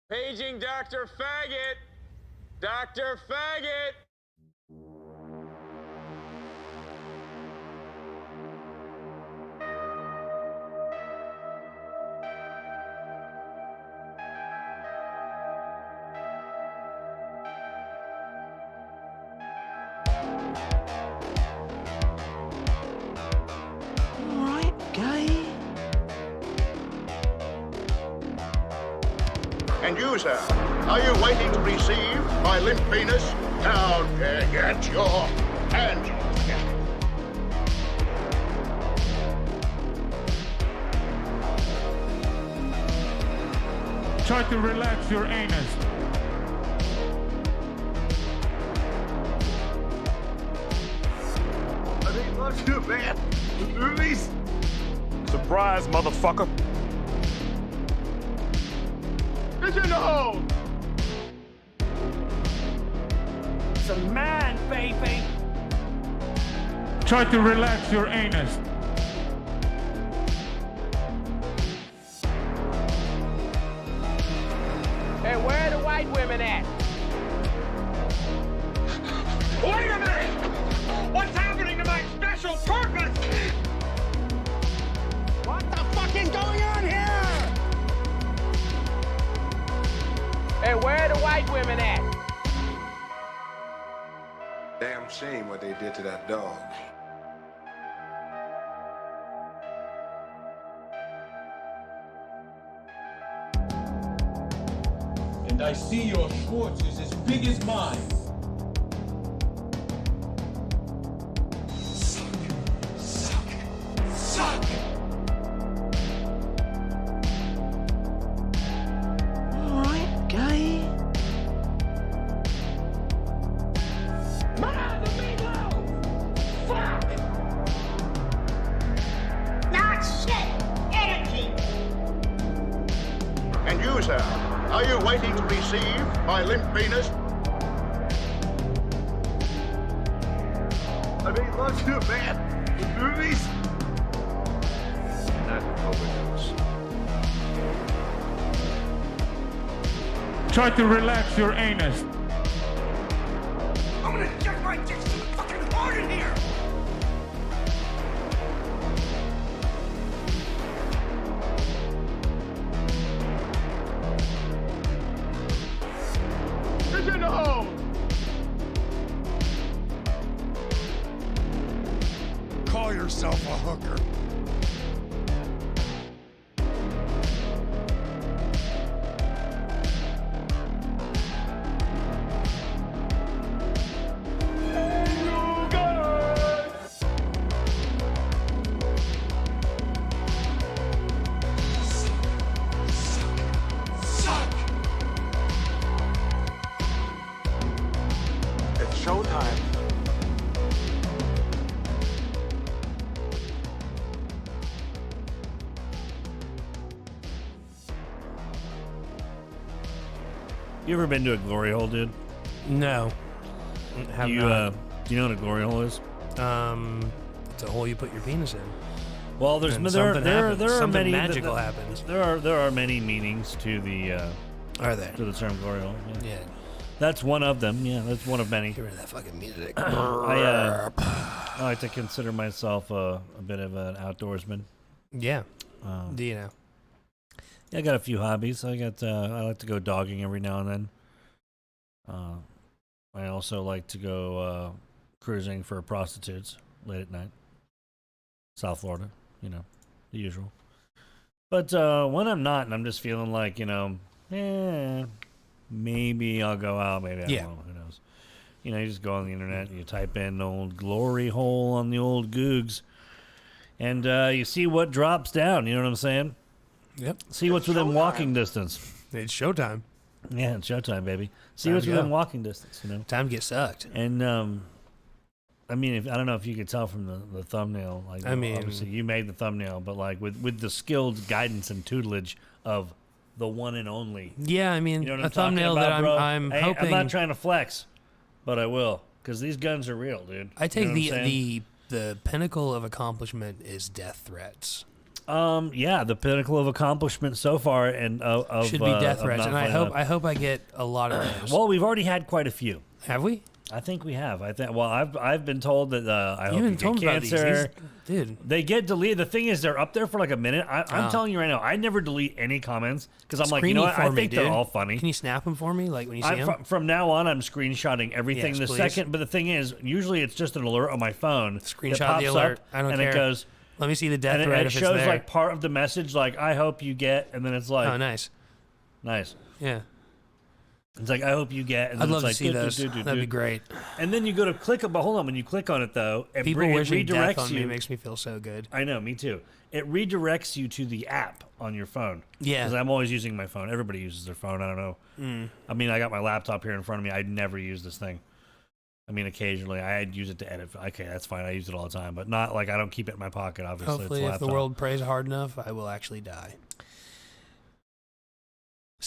Paging Dr. Faggot! Dr. Faggot! Alright, gay. And you, sir, are you waiting to receive my limp penis? Now get your hands off me. Try to relax your anus. I think not too bad. The movies. Surprise, motherfucker. Pigeonhole! It's a man, baby. Try to relax your anus. Hey, where are the white women at? Wait a minute! What's happening to my special purpose? What the fuck is going on here? Hey, where are the white women at? Damn shame what they did to that dog. And I see your Schwartz is as big as mine. Suck. Alright, gay. Not shit! Energy! And you, sir, are you waiting to receive my limp penis? I mean, not too bad. The movies. Not overdose. Try to relax your anus. I'm gonna check my dick so fucking hard in here. Pigeonhole! Call yourself a hooker. Suck. It's showtime. You ever been to a glory hole, dude? No. Have Do not. you know what a glory hole is? It's a hole you put your penis in. Well, there's And there something are happens. Something many magical happens. There are many meanings to the Are there? to the term glory hole. Yeah. Yeah. That's one of them. Yeah, that's one of many. Get rid of that fucking music. I like to consider myself a bit of an outdoorsman. Yeah. Do you know? I got a few hobbies. I like to go dogging every now and then. I also like to go cruising for prostitutes late at night. South Florida, you know, the usual. But when I'm not and I'm just feeling like, maybe I'll go out, maybe I won't, who knows. You know, you just go on the internet and you type in old glory hole on the old Googs and you see what drops down, you know what I'm saying? Yep. See what's within walking distance. It's showtime. Yeah, it's showtime, baby. See Time what's to within go. walking distance, you know? Time to get sucked. And, I mean, I don't know if you could tell from the thumbnail. Like, I mean- obviously you made the thumbnail, but like with the skilled guidance and tutelage of the one and only. Yeah, I mean, You know what a I'm talking thumbnail about, that bro? I'm Hey, hoping. I'm not trying to flex, but I will, because these guns are real, dude. I take You know what I'm saying? the pinnacle of accomplishment is death threats. Yeah, the pinnacle of accomplishment so far, and should be death threats, and I hope I get a lot of those. Well, we've already had quite a few. Have we? I think we have. I've been told that I hope you get cancer. Dude, they get deleted. The thing is, they're up there for like a minute. I'm telling you right now, I never delete any comments because I'm like, you know what? I think they're all funny. Can you snap them for me, like when you see them? From now on, I'm screenshotting everything. Yes, but the thing is, usually it's just an alert on my phone. Screenshot the alert. I don't care. And it goes. Let me see the death threat. threat. And it shows like part of the message, like I hope you get, and then it's like, oh, nice. Yeah. It's like, I hope you get. And then I'd love to see those. That'd be great. And then you go to click it, but hold on. When you click on it, though, it wishing redirects death on you. me makes me feel so good. I know, me too. It redirects you to the app on your phone. Yeah. Because I'm always using my phone. Everybody uses their phone. I don't know. I mean, I got my laptop here in front of me. I never use this thing. I mean, occasionally I'd use it to edit. Okay, that's fine. I use it all the time, but not like I don't keep it in my pocket. Obviously, hopefully, if the world prays hard enough, I will actually die.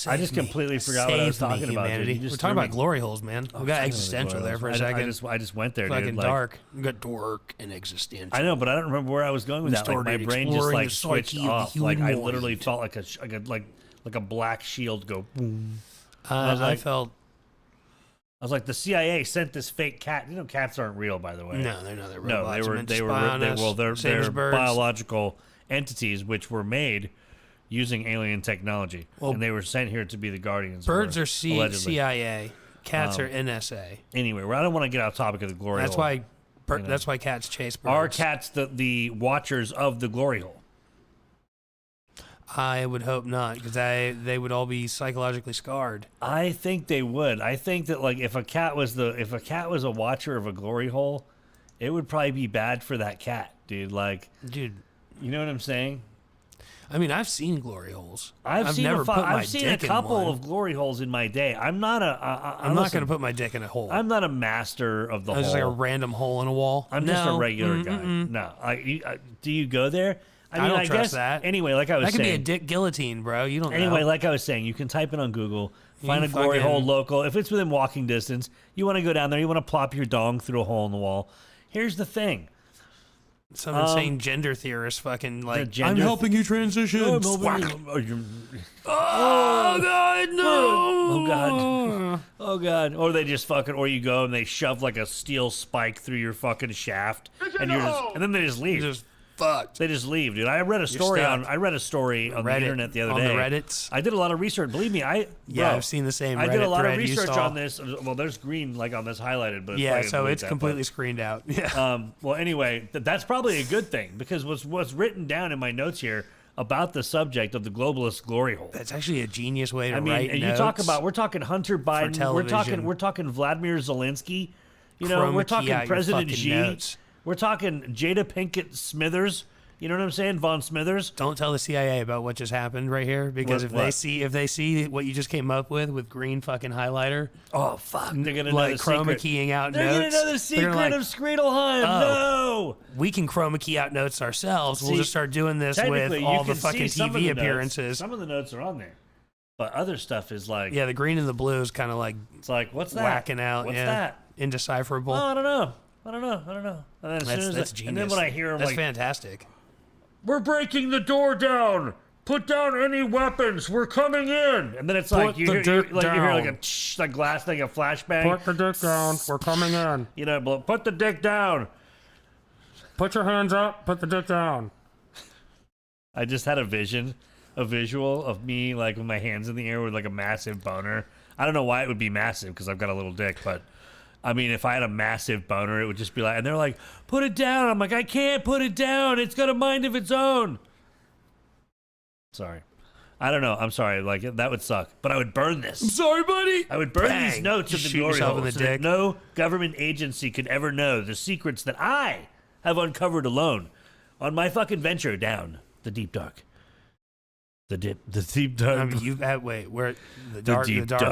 I just completely forgot what I was talking about. Dude. We're talking about glory holes, man. We got existential there for a second. I just went there, fucking dude. Like, we got dark and existential. I know, but I don't remember where I was going with that. Like, my brain just like switched off. Like I literally felt like a black shield go boom. I felt. I was like, the CIA sent this fake cat. You know, cats aren't real, by the way. No, they're not. They're robots. They're biological entities which were made using alien technology, and they were sent here to be the guardians. Birds are CIA, cats are NSA. Anyway, I don't want to get off topic of the glory hole. That's why cats chase birds. Are cats the watchers of the glory hole? I would hope not, because they would all be psychologically scarred. I think they would. I think that like if a cat was a watcher of a glory hole, it would probably be bad for that cat, dude. Like, dude, you know what I'm saying? I mean, I've seen glory holes. I've seen a couple of glory holes in my day. I'm not going to put my dick in a hole. I'm not a master of the hole. Just like a random hole in a wall. I'm just a regular guy. No, do you go there? I don't trust that. Anyway, like I was saying, that could be a dick guillotine, bro. You don't know. Anyway, like I was saying, you can type it on Google, find a glory hole local. If it's within walking distance, you want to go down there, you want to plop your dong through a hole in the wall. Here's the thing. Some insane gender theorist fucking like, I'm helping you transition. Oh, God, no. Oh, God. Oh, God. Or they just fucking, or you go and they shove like a steel spike through your fucking shaft. And then they just leave. Just fucked. They just leave, dude. I read a story on the internet the other day. On the Reddits? I did a lot of research. Believe me, I've seen the same Reddit I did a lot of thread research on this. Well, there's green like on this highlighted, but it's completely screened out. Yeah. Well, anyway, that's probably a good thing because what's written down in my notes here about the subject of the globalist glory hole. That's actually a genius way to write notes. You talk about, we're talking Hunter Biden, we're talking Vladimir Zelensky, we're talking President Xi. Notes. We're talking Jada Pinkett Smithers. You know what I'm saying? Von Smithers. Don't tell the CIA about what just happened right here, because if they see what you just came up with green fucking highlighter, oh fuck, they're gonna like know the chroma keying out they're notes. They're gonna know the secret of Skreedle Hunt. No, we can chroma key out notes ourselves. We'll just start doing this with all the fucking TV appearances. Some of the notes are on there, but other stuff is like the green and the blue is kind of like it's like what's that? Whacking out. What's that? Indecipherable. Oh, I don't know. And then that's genius. And then when I hear them, that's fantastic. We're breaking the door down. Put down any weapons. We're coming in. And then it's like you hear like a like glass thing, a flashbang. Put the dick down. We're coming in. Put the dick down. Put your hands up. Put the dick down. I just had a visual of me like with my hands in the air with like a massive boner. I don't know why it would be massive because I've got a little dick, but I mean, if I had a massive boner, it would just be like, and they're like, put it down. I'm like, I can't put it down. It's got a mind of its own. Sorry. I don't know. I'm sorry. Like, that would suck. But I would burn this. I'm sorry, buddy. I would burn these notes of the glory hole so that no government agency could ever know the secrets that I have uncovered alone on my fucking venture down the deep dark. The deep dark. Where the dark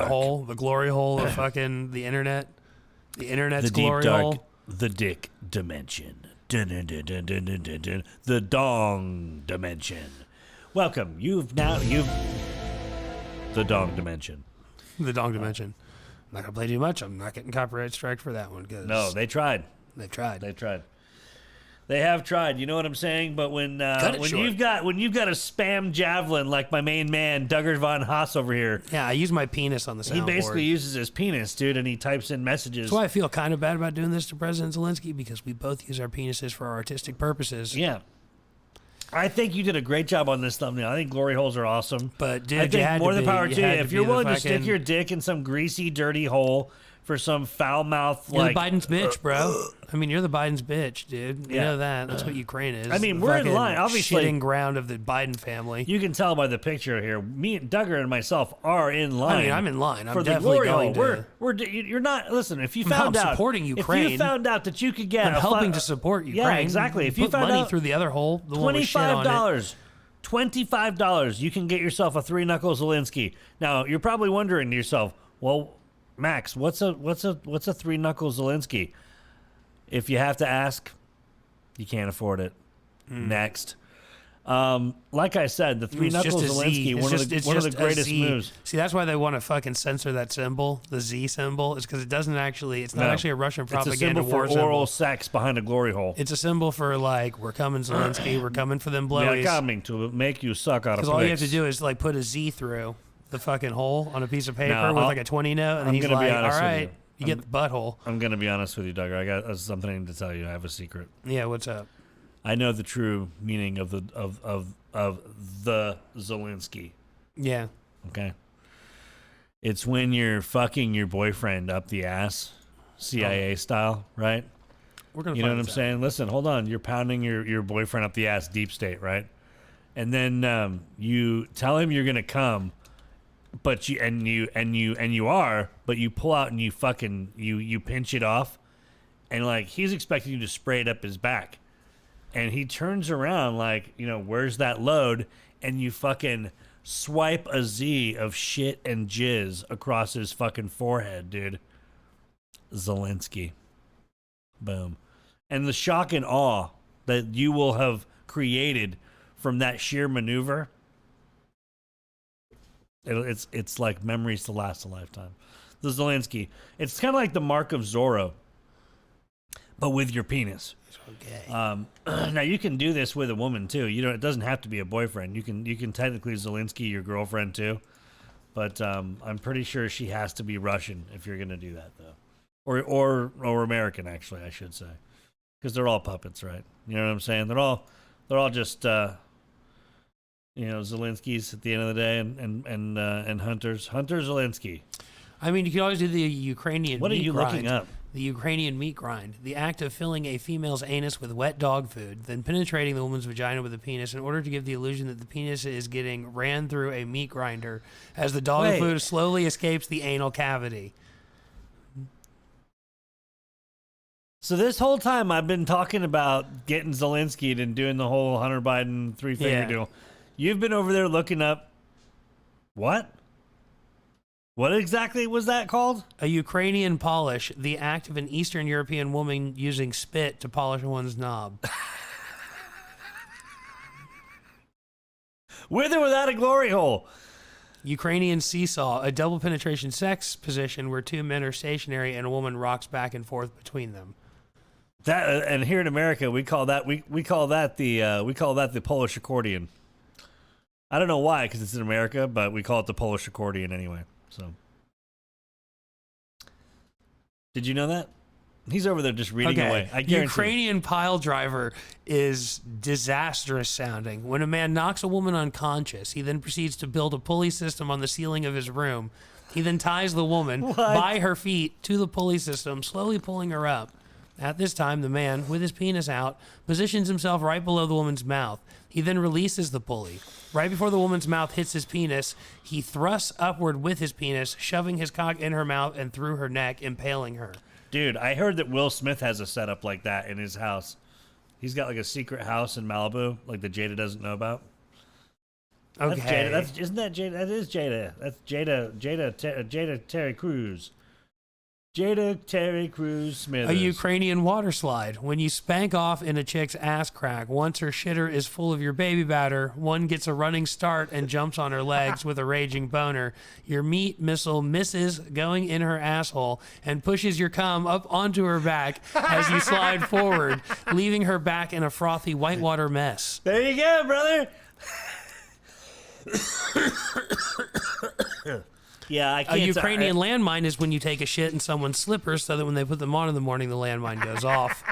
hole, the glory hole of fucking the internet? The internet's glory hole. The dick dimension. Dun, dun, dun, dun, dun, dun, dun, dun. The dong dimension. Welcome. You've the dong dimension. The dong dimension. I'm not gonna play too much. I'm not getting copyright strike for that one. No, they tried. They tried. They have tried, you know what I'm saying? But when you've got a spam javelin like my main man Duggar von Haas over here, Yeah, I use my penis on the soundboard. he basically uses his penis, dude, and he types in messages. That's why I feel kind of bad about doing this to President Zelensky, because we both use our penises for artistic purposes. Yeah. I think you did a great job on this thumbnail. I think glory holes are awesome. But dude, I think more than power to you. If you're willing to fucking... stick your dick in some greasy, dirty hole for some foul mouth, you're like the Biden's bitch, bro. I mean, you're the Biden's bitch, dude. You know that. That's what Ukraine is. I mean, we're in line. Obviously, shitting ground of the Biden family. You can tell by the picture here. Me and Duggar and myself are in line. I mean, I'm in line. I'm for definitely the glory going hole. to. You're not. Listen, if you found out supporting Ukraine, if you found out that you could get, I'm helping to support Ukraine. Yeah, exactly. If you put found money out through the other hole, the one with shit on it. $25, you can get yourself a 3 knuckle Zelensky. Now you're probably wondering to yourself, well, Max, what's a 3 knuckle Zelensky? If you have to ask, you can't afford it. Next. Like I said, the 3 knuckle Zelensky, one of the greatest moves. See, that's why they want to fucking censor that symbol, the Z symbol, is because it doesn't actually. It's not actually a Russian propaganda war symbol. It's a symbol for oral sex behind a glory hole. It's a symbol for like, we're coming, Zelensky, we're coming for them blowies. We're coming to make you suck out of Because all you have to do is like put a Z through the fucking hole on a piece of paper now, with like a 20 note, and then he's like, all right, you get the butthole. I'm gonna be honest with you, Duggar. I got something to tell you. I have a secret. Yeah, what's up? I know the true meaning of the Zelensky. Yeah. Okay. It's when you're fucking your boyfriend up the ass, CIA style, right? We're gonna. You know what I'm saying? Listen, hold on. You're pounding your boyfriend up the ass, deep state, right? And then you tell him you're gonna come, but you are, but you pull out and you fucking you pinch it off, and like he's expecting you to spray it up his back. And he turns around like, where's that load? And you fucking swipe a Z of shit and jizz across his fucking forehead, dude. Zelensky. Boom. And the shock and awe that you will have created from that sheer maneuver, it's like memories to last a lifetime. The Zelensky. It's kind of like the mark of Zorro, but with your penis. Okay. Now you can do this with a woman too. It doesn't have to be a boyfriend. You can technically Zelensky your girlfriend too, but I'm pretty sure she has to be Russian if you're gonna do that though, or American actually I should say, because they're all puppets, right? You know what I'm saying? They're all just Zelenskys at the end of the day, and Hunter Zelensky. I mean, you can always do the Ukrainian. What are you grind. looking up? The Ukrainian meat grind, the act of filling a female's anus with wet dog food, then penetrating the woman's vagina with a penis in order to give the illusion that the penis is getting ran through a meat grinder as the dog food slowly escapes the anal cavity. So this whole time I've been talking about getting Zelensky and doing the whole Hunter Biden 3-finger deal. You've been over there looking up what? What exactly was that called? A Ukrainian polish, the act of an Eastern European woman using spit to polish one's knob. With or without a glory hole? Ukrainian seesaw, a double penetration sex position where two men are stationary and a woman rocks back and forth between them. That and here in America we call that the Polish accordion. I don't know why, because it's in America, but we call it the Polish accordion anyway. So, did you know that? He's over there just reading away. I guarantee. Ukrainian pile driver is disastrous sounding. When a man knocks a woman unconscious, he then proceeds to build a pulley system on the ceiling of his room. He then ties the woman by her feet to the pulley system, slowly pulling her up. At this time, the man, with his penis out, positions himself right below the woman's mouth. He then releases the pulley. Right before the woman's mouth hits his penis, he thrusts upward with his penis, shoving his cock in her mouth and through her neck, impaling her. Dude, I heard that Will Smith has a setup like that in his house. He's got like a secret house in Malibu, like that Jada doesn't know about. Okay. That's Jada. Isn't that Jada? That is Jada. That's Jada Terry Crews. Jada, Terry Crews, Smithers. A Ukrainian water slide. When you spank off in a chick's ass crack, once her shitter is full of your baby batter, one gets a running start and jumps on her legs with a raging boner. Your meat missile misses going in her asshole and pushes your cum up onto her back as you slide forward, leaving her back in a frothy whitewater mess. There you go, brother. Yeah, I can't. A Ukrainian landmine is when you take a shit in someone's slippers so that when they put them on in the morning, the landmine goes off.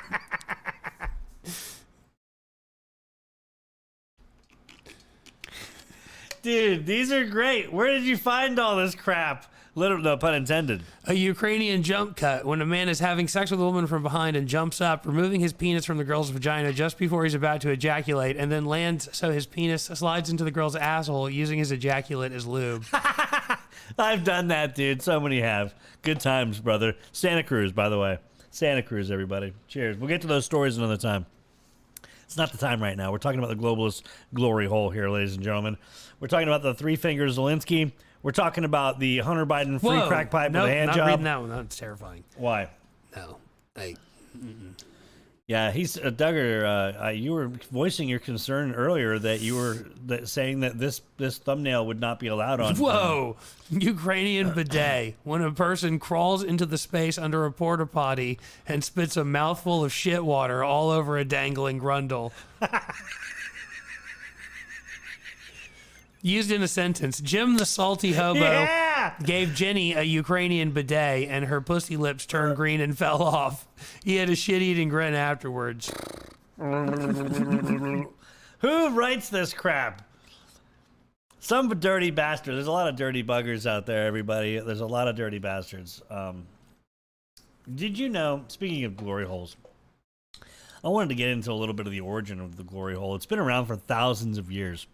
Dude, these are great. Where did you find all this crap? Literally, no pun intended. A Ukrainian jump cut, when a man is having sex with a woman from behind and jumps up, removing his penis from the girl's vagina just before he's about to ejaculate, and then lands so his penis slides into the girl's asshole using his ejaculate as lube. I've done that, dude. So many have. Good times, brother. Santa Cruz, by the way. Santa Cruz, everybody. Cheers. We'll get to those stories another time. It's not the time right now. We're talking about the globalist glory hole here, ladies and gentlemen. We're talking about the three finger Zelensky. We're talking about the Hunter Biden free crack pipe with a hand not job. reading that one. That's terrifying. Why? No. Yeah, he's Duggar. You were voicing your concern earlier that you were saying that this thumbnail would not be allowed on. Whoa! Ukrainian bidet. When a person crawls into the space under a porta potty and spits a mouthful of shit water all over a dangling grundle. Used in a sentence, Jim the salty hobo gave Jenny a Ukrainian bidet and her pussy lips turned green and fell off. He had a shit-eating grin afterwards. Who writes this crap? Some dirty bastard. There's a lot of dirty buggers out there, everybody. There's a lot of dirty bastards. Did you know, speaking of glory holes, I wanted to get into a little bit of the origin of the glory hole. It's been around for thousands of years.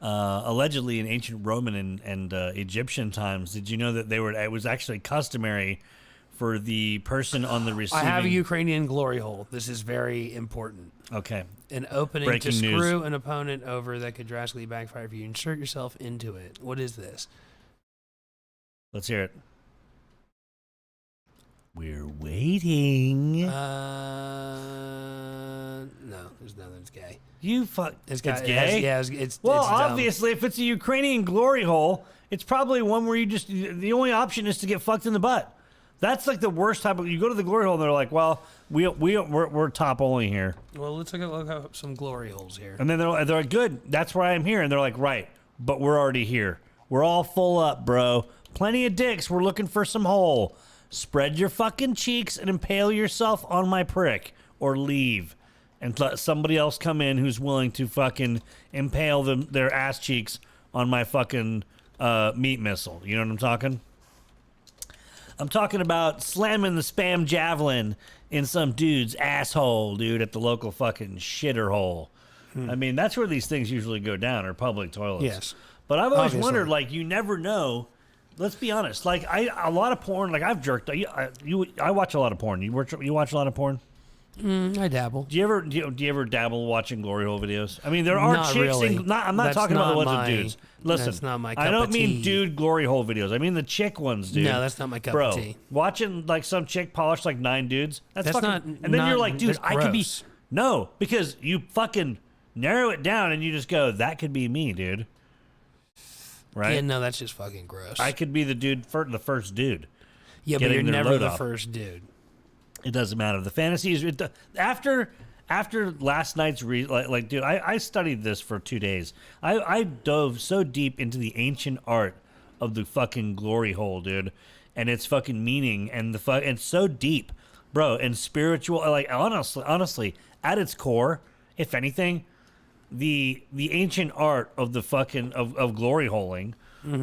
Allegedly in ancient Roman and Egyptian times, did you know that it was actually customary for the person on the receiving... I have a Ukrainian glory hole. This is very important. Okay. An opening Breaking to news. screw an opponent over that could drastically backfire if you insert yourself into it. What is this? Let's hear it. We're waiting. No, there's nothing. It's gay. You fuck. It's gay? It's well, it's dumb. obviously, if it's a Ukrainian glory hole, it's probably one where the only option is to get fucked in the butt. That's like the worst type of. You go to the glory hole and they're like, well, we're top only here. Well, let's look at some glory holes here. And then they're like, good. That's why I'm here. And they're like, right, but we're already here. We're all full up, bro. Plenty of dicks. We're looking for some hole. Spread your fucking cheeks and impale yourself on my prick, or leave. And let somebody else come in who's willing to fucking impale their ass cheeks on my fucking meat missile. You know what I'm talking? I'm talking about slamming the spam javelin in some dude's asshole, dude, at the local fucking shitter hole. I mean, that's where these things usually go down, or public toilets. Yes. But I've always Obviously. wondered, like, you never know. Let's be honest. Like, a lot of porn, like, I've jerked. I watch a lot of porn. You watch a lot of porn? I dabble. Do you ever dabble watching glory hole videos? I mean, there are Not chicks. really. I'm not That's talking about the not ones my- of dudes. Listen, that's not my I cup don't of mean tea. dude glory hole videos. I mean the chick ones, dude. No, that's not my cup Bro, of tea. watching like some chick polish like 9 dudes. That's fucking. not- And then you're not- like, dude, that's I could be. gross. No, because you fucking narrow it down and you just go, that could be me, dude. Right? Yeah, no, that's just fucking gross. I could be the dude, the first dude. yeah, but getting you're their never load the off. first dude. It doesn't matter. The fantasies after last night's dude, I studied this for 2 days. I dove so deep into the ancient art of the fucking glory hole, dude, and its fucking meaning and it's so deep, bro, and spiritual. Like honestly, at its core, if anything, the ancient art of the fucking of glory holing,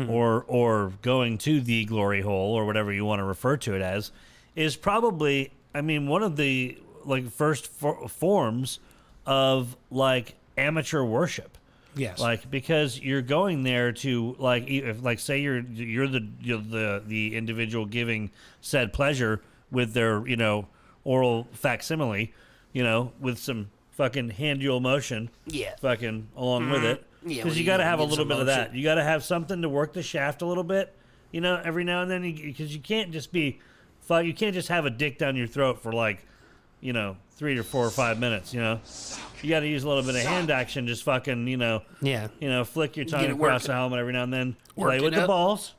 or going to the glory hole or whatever you want to refer to it as, is probably, I mean, one of the like first forms of like amateur worship. Yes. Like, because you're going there to like, if like say you're the individual giving said pleasure with their, you know, oral facsimile, you know, with some fucking hand-dual motion, Yeah. fucking along with it, Yeah, because well, you you got to gotta have a get little some bit of that. motion. You got to have something to work the shaft a little bit, You know, every now and then, because you can't just be, you can't just have a dick down your throat for like, you know, 3 or 4 or 5 minutes. You know, you got to use a little bit of hand action. Just fucking, you know, flick your tongue across the helmet every now and then. Play with the balls.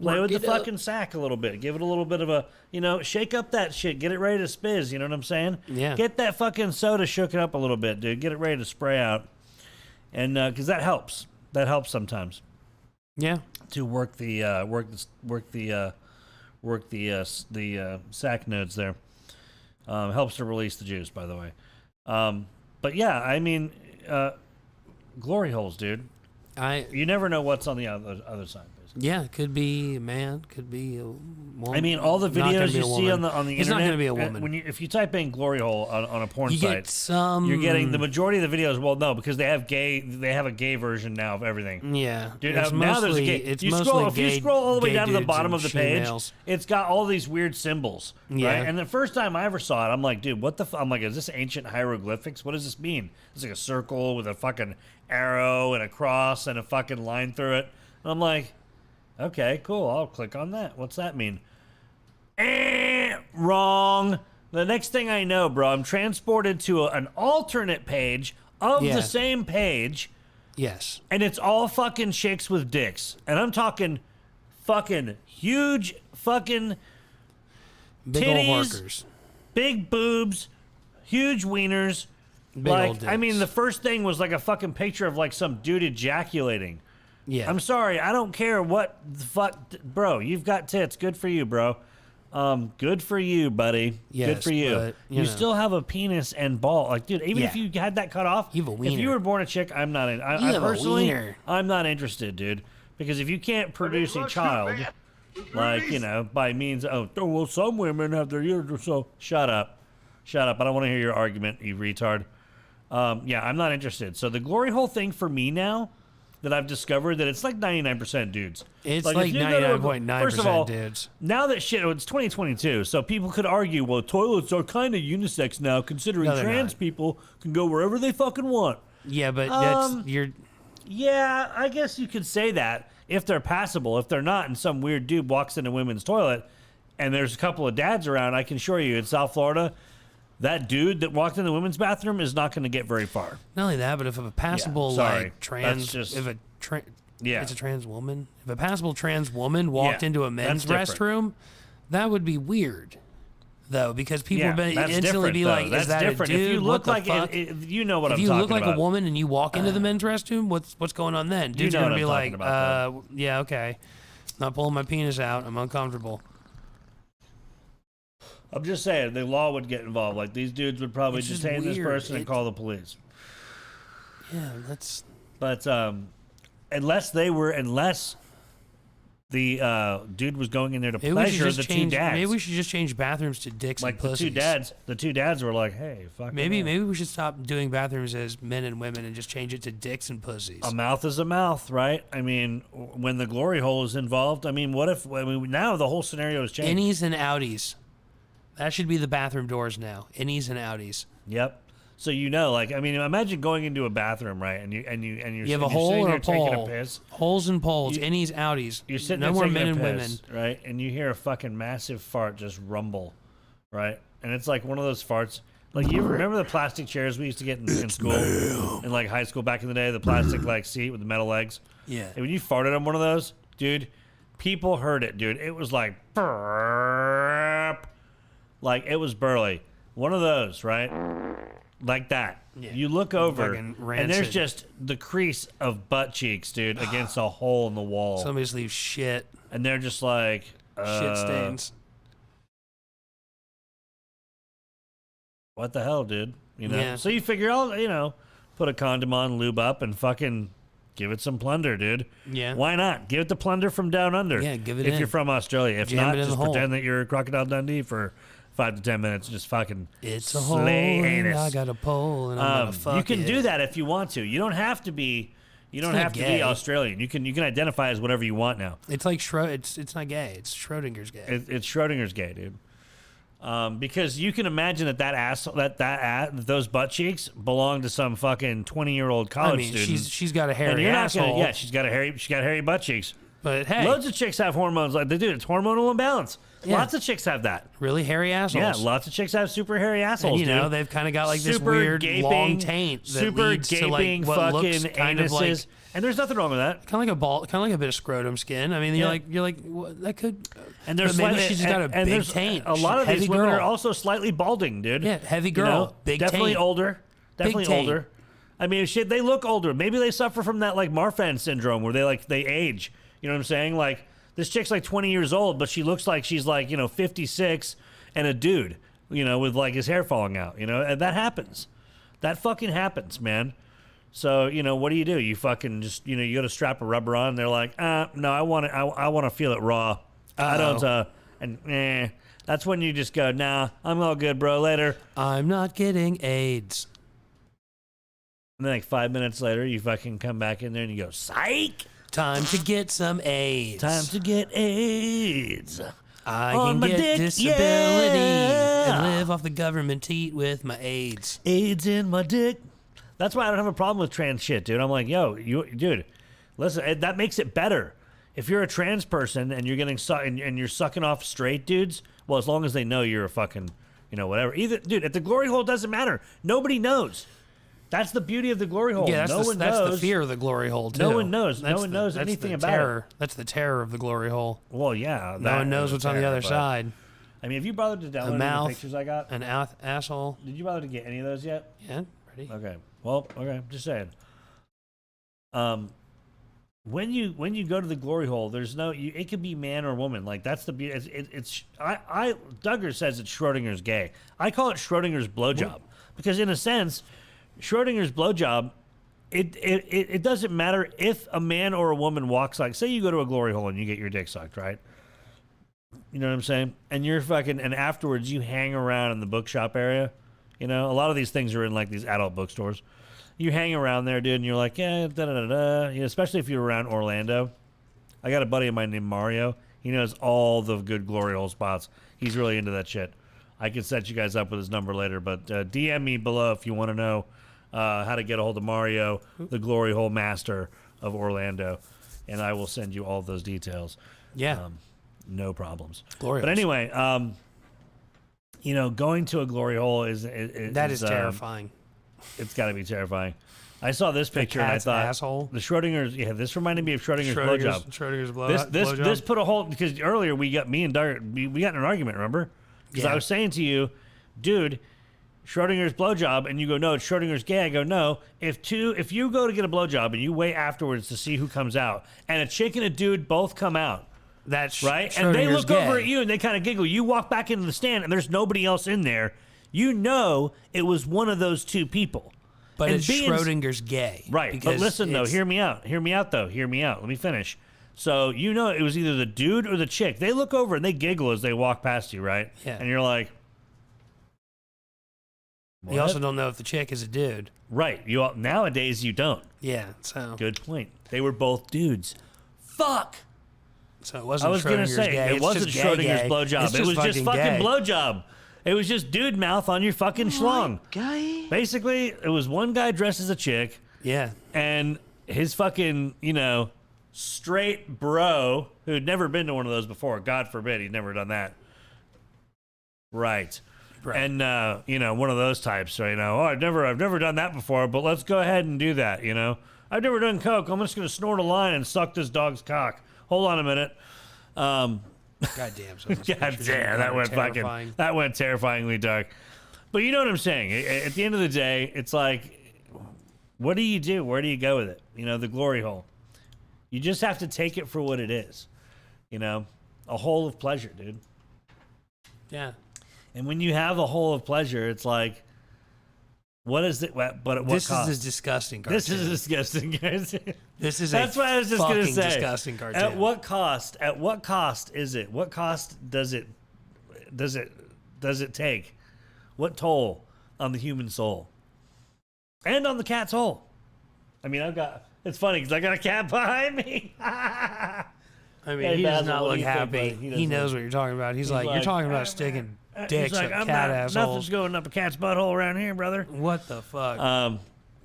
Play with the fucking sack a little bit. Give it a little bit of a, you know, shake up that shit. Get it ready to spizz. You know what I'm saying? Yeah. Get that fucking soda shook up a little bit, dude. Get it ready to spray out. And because that helps. That helps sometimes. Yeah. To work the sac nodes there. Helps to release the juice, by the way. But yeah, I mean, glory holes, dude. You never know what's on the other side. Yeah, it could be a man, could be a woman. I mean, all the videos you see on the It's internet. not going to be a woman. If you type in glory hole on a porn you site, get some. You're getting the majority of the videos. Well, no, because they have a gay version now of everything. Yeah, dude. It's Now there's a gay. It's If you scroll all the way down to the bottom of the page, it's got all these weird symbols. Yeah. Right? And the first time I ever saw it, I'm like, dude, what the? I'm like, is this ancient hieroglyphics? What does this mean? It's like a circle with a fucking arrow and a cross and a fucking line through it. And I'm like, okay, cool. I'll click on that. What's that mean? Wrong. The next thing I know, bro, I'm transported to an alternate page of the same page. Yes. And it's all fucking chicks with dicks. And I'm talking fucking huge fucking big titties, old horkers. Big boobs, huge wieners. Big like, old dicks. I mean, the first thing was like a fucking picture of like some dude ejaculating. Yeah. I'm sorry. I don't care what the fuck. Bro, you've got tits. Good for you, bro. Good for you, buddy. Yes, good for you. but, you know. still have a penis and ball. Like, dude, even if you had that cut off, you have a wiener. if you were born a chick, I'm not in. I personally, I'm not interested, dude. Because if you can't produce a child, like, you know, by means of, oh, well, some women have their ears or so. Shut up. Shut up. I don't want to hear your argument, you retard. Yeah, I'm not interested. So the glory hole thing for me now, that I've discovered that it's like 99% dudes. It's like 99.9% first of all, dudes. Now that shit, it's 2022, so people could argue, well, toilets are kind of unisex now, considering trans people can go wherever they fucking want. Yeah, but that's Yeah, I guess you could say that if they're passable. If they're not, and some weird dude walks into a women's toilet, and there's a couple of dads around, I can assure you, in South Florida, that dude that walked in the women's bathroom is not going to get very far. Not only that, but if a passable like trans, it's a trans woman. If a passable trans woman walked into a men's restroom, that would be weird, though, because people would instantly be like, "Is that different. a dude? If you look what the like fuck?" you know what I'm if talking about. you look like a woman and you walk into the men's restroom, what's going on then? Dude's You know gonna what be I'm like, talking about, "Yeah, okay, not pulling my penis out. I'm uncomfortable." I'm just saying, the law would get involved. Like, these dudes would probably detain this person and call the police. Yeah, that's. But unless the dude was going in there to pleasure the two dads. Maybe we should just change bathrooms to dicks and pussies. The two dads were like, hey, fuck. Maybe we should stop doing bathrooms as men and women and just change it to dicks and pussies. A mouth is a mouth, right? I mean, when the glory hole is involved, I mean, now the whole scenario has changed. Innies and outies. That should be the bathroom doors now. Innies and outies. Yep. So like, I mean, imagine going into a bathroom, right? And you have a hole or a pole. Taking a piss. Holes and poles. Innies, outies. You're sitting no there more taking men a and piss, women. right? And you hear a fucking massive fart just rumble, right? And it's like one of those farts. Like, you remember the plastic chairs we used to get in school, in like high school back in the day, the plastic like seat with the metal legs. Yeah. And when you farted on one of those, dude, people heard it, dude. It was like, burp. Like, it was burly. One of those, right? Like that. Yeah. You look over, and there's just the crease of butt cheeks, dude, against a hole in the wall. Somebody's leaves shit. And they're just like... shit stains. What the hell, dude? You know? Yeah. So you figure out, put a condom on, lube up, and fucking give it some plunder, dude. Yeah. Why not? Give it the plunder from down under. Yeah, give it if in. you're from Australia. If Jam not, it in just the hole. pretend that you're Crocodile Dundee for 5 to 10 minutes. Just fucking it's a hole slay and anus. I got a pole and I'm gonna fuck you can it. do that if you want to. You don't have to be. You don't have to be Australian. You can identify as whatever you want now. It's like it's not gay. It's Schrodinger's gay. It's Schrodinger's gay, dude. Because you can imagine that those butt cheeks belong to some fucking 20-year-old college student. she's got a hairy asshole. She's got hairy butt cheeks. But hey, loads of chicks have hormones like they do. It's hormonal imbalance. Yeah. Lots of chicks have that. really hairy assholes. Yeah, lots of chicks have super hairy assholes. And, you know, dude. they've kind of got like this Super weird gaping, long taint that super leads to gaping like what looks fucking kind of like anuses. And there's nothing wrong with that. kind of like a ball, kind of like a bit of scrotum skin. I mean, Yeah. you're like, what, that could. And there's but maybe slightly, she's just got a and big there's taint. A lot of Heavy these women girl. are also slightly balding, dude. Yeah, heavy You girl, know? big definitely taint. older. Definitely taint. older. I mean, shit, they look older. Maybe they suffer from that like Marfan syndrome where they age. You know what I'm saying? Like this chick's like 20 years old, but she looks like she's like 56 and a dude. With like his hair falling out. And that happens. That fucking happens, man. So what do? You fucking just you got to strap a rubber on. And they're like, no, I want to feel it raw. I don't. That's when you just go, nah, I'm all good, bro. Later. I'm not getting AIDS. And then like 5 minutes later, you fucking come back in there and you go, psych. Time to get some AIDS. Time to get AIDS. I on can my get dick, disability yeah. and live off the government to eat with my AIDS. AIDS in my dick. That's why I don't have a problem with trans shit, dude. I'm like, yo, dude, listen, that makes it better. If you're a trans person and you're getting and you're sucking off straight dudes, well, as long as they know you're a fucking, whatever. Either, dude, at the glory hole, it doesn't matter. Nobody knows. That's the beauty of the glory hole. Yeah, that's the fear of the glory hole, too. No one knows. That's No one knows that's anything the about terror. it. That's the terror of the glory hole. Well, yeah. No one knows what's on the other but- side. I mean, have you bothered to download any mouth, of the pictures I got? An asshole. Did you bother to get any of those yet? Yeah, ready? Okay. Well, okay. Just saying. When you go to the glory hole, there's no. It could be man or woman. Like that's the beauty. Duggar says it's Schrodinger's gay. I call it Schrodinger's blowjob because in a sense, Schrodinger's blowjob. It doesn't matter if a man or a woman walks like. Say you go to a glory hole and you get your dick sucked, right? You know what I'm saying? And you're fucking. And afterwards, you hang around in the bookshop area. A lot of these things are in like these adult bookstores. You hang around there, dude, and you're like, yeah, da-da-da-da. Especially if you're around Orlando. I got a buddy of mine named Mario. He knows all the good glory hole spots. He's really into that shit. I can set you guys up with his number later, but DM me below if you want to know how to get a hold of Mario, the glory hole master of Orlando, and I will send you all those details. Yeah. No problems. Glory but holes. anyway, going to a glory hole is terrifying. It's got to be terrifying. I saw this picture and I thought, asshole. The Schrodinger's. Yeah, this reminded me of Schrodinger's blowjob. Schrodinger's blowjob. This put a whole because earlier we got me and Doug we got in an argument. Remember? Because I was saying to you, dude, Schrodinger's blowjob, and you go, no, it's Schrodinger's gay. I go, no. If you go to get a blowjob and you wait afterwards to see who comes out, and a chick and a dude both come out. That's right, and they look over at you and they kind of giggle. You walk back into the stand and there's nobody else in there. You know it was one of those two people. But and it's Schrodinger's gay. Right. But listen, though. Hear me out. Hear me out, though. Hear me out. Let me finish. So, it was either the dude or the chick. They look over and they giggle as they walk past you, right? Yeah. And you're like... What? You also don't know if the chick is a dude. Right. Nowadays, you don't. Yeah, so... Good point. They were both dudes. Fuck! So it wasn't I was going to Schrodinger's say, gay. it wasn't Schrodinger's blowjob. It was just fucking gay. blowjob. It was just dude mouth on your fucking schlong. Gay. Basically, it was one guy dressed as a chick. Yeah. And his fucking, straight bro who'd never been to one of those before. God forbid he'd never done that. Right. And, one of those types, right? I've never done that before, but let's go ahead and do that, I've never done coke. I'm just going to snort a line and suck this dog's cock. Hold on a minute. God damn. God damn, that went terrifyingly dark. But you know what I'm saying? At the end of the day, it's like, what do you do? Where do you go with it? The glory hole. You just have to take it for what it is. A hole of pleasure, dude. Yeah. And when you have a hole of pleasure, it's like, what is it? But at what this cost? Is a disgusting cartoon. This is a disgusting cartoon. This is That's what I was just going to say. Disgusting cartoon. At what cost? At what cost is it? What cost does it take? What toll on the human soul? And on the cat's hole? I mean, it's funny because I got a cat behind me. I mean, Hey, he does Basil, not what do look you think, happy. buddy? He knows what you're talking about. He's like, you're talking about sticking dicks He's like, up cat assholes. Nothing's going up a cat's butthole around here, brother. What the fuck?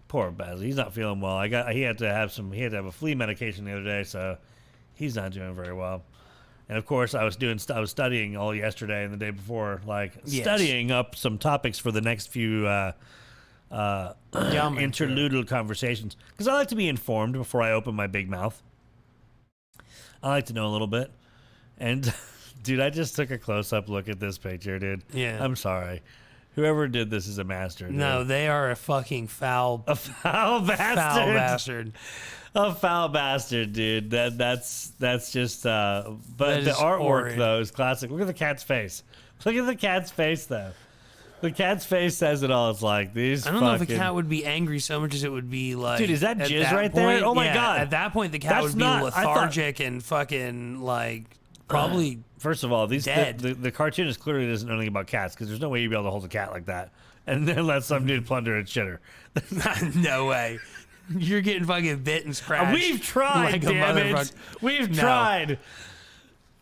Poor Basil. He's not feeling well. He had to have a flea medication the other day, so he's not doing very well. And of course, I was studying all yesterday and the day before, like studying up some topics for the next few interludal conversations, because I like to be informed before I open my big mouth. I like to know a little bit. And dude, I just took a close-up look at this picture, dude. Yeah. I'm sorry. Whoever did this is a master. Dude. No, they are a fucking foul bastard. A foul bastard, dude. That's just but that the artwork horrid. though is classic. Look at the cat's face. Look at the cat's face though. The cat's face says it all. It's like these. I don't know if a cat would be angry so much as it would be like. Dude, is that at jizz that right there? point- Oh my yeah, God. At that point, the cat That's would be not- I thought- lethargic and fucking like probably. First of all, dead. The cartoonist clearly doesn't know anything about cats, because there's no way you'd be able to hold a cat like that and then let some dude plunder its shitter. No way. You're getting fucking bit and scratched. We've tried, like a damn it. motherfucker. We've tried.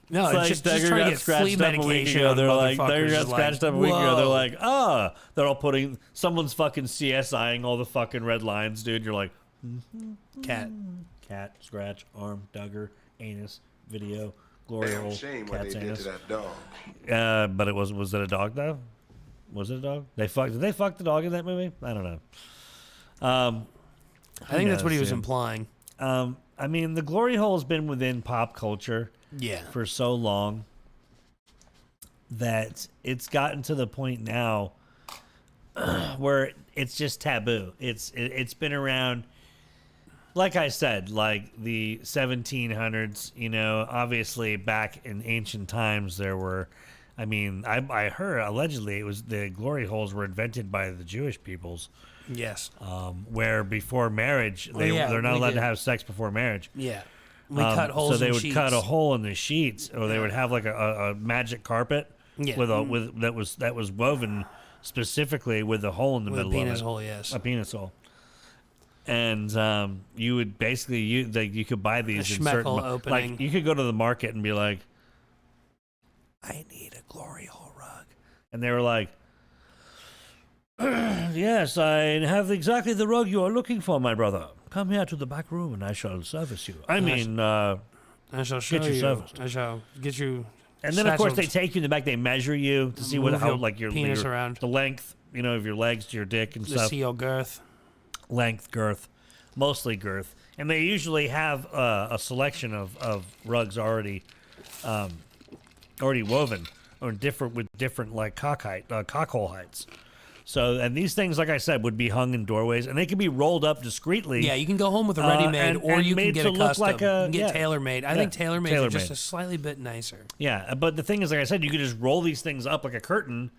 No, It's like just Duggar trying to got get flea scratched up a week medication. ago. on They're like, motherfuckers Duggar got is scratched like, up a week ago. They're whoa. like, they're all putting, someone's fucking CSIing all the fucking red lines, dude. You're like, cat, scratch, arm, Duggar, anus, video, glory Damn hole, shame what they cat's did anus. to that dog. But it was it a dog though? Was it a dog? Did they fuck the dog in that movie? I don't know. I think that's what he was dude. implying. I mean, the glory hole has been within pop culture Yeah. for so long that it's gotten to the point now where it's just taboo. It's been around, like I said, like the 1700s. You know, obviously back in ancient times there were. I mean, I heard allegedly it was the glory holes were invented by the Jewish peoples. Yes. Where before marriage they're not allowed to have sex before marriage. Yeah. We cut holes. So they in would sheets. cut a hole in the sheets, or they would have like a magic carpet Yeah. with that was woven specifically with a hole in the With a middle penis of it. hole, yes. A penis hole. And you would basically you could buy these in certain schmeckle opening. like you could go to the market and be like, I need a glory hole rug, and they were like, yes, I have exactly the rug you are looking for, my brother. Come here to the back room and I shall service you. I shall show get you you. serviced. I shall get you. And then, of course, they satchel- take you in the back. They measure you to see Move how your like your penis around. the length, you know, of your legs to your dick and to stuff. see your girth. Length, girth, mostly girth. And they usually have a selection of rugs already woven or different like cock hole heights. So, and these things, like I said, would be hung in doorways, and they can be rolled up discreetly. Yeah, you can go home with a ready-made, or and you can made get to a look custom. like you can get yeah. tailor-made. I Yeah, think tailor-made are just tailor-made. a slightly bit nicer. Yeah, but the thing is, like I said, you could just roll these things up like a curtain,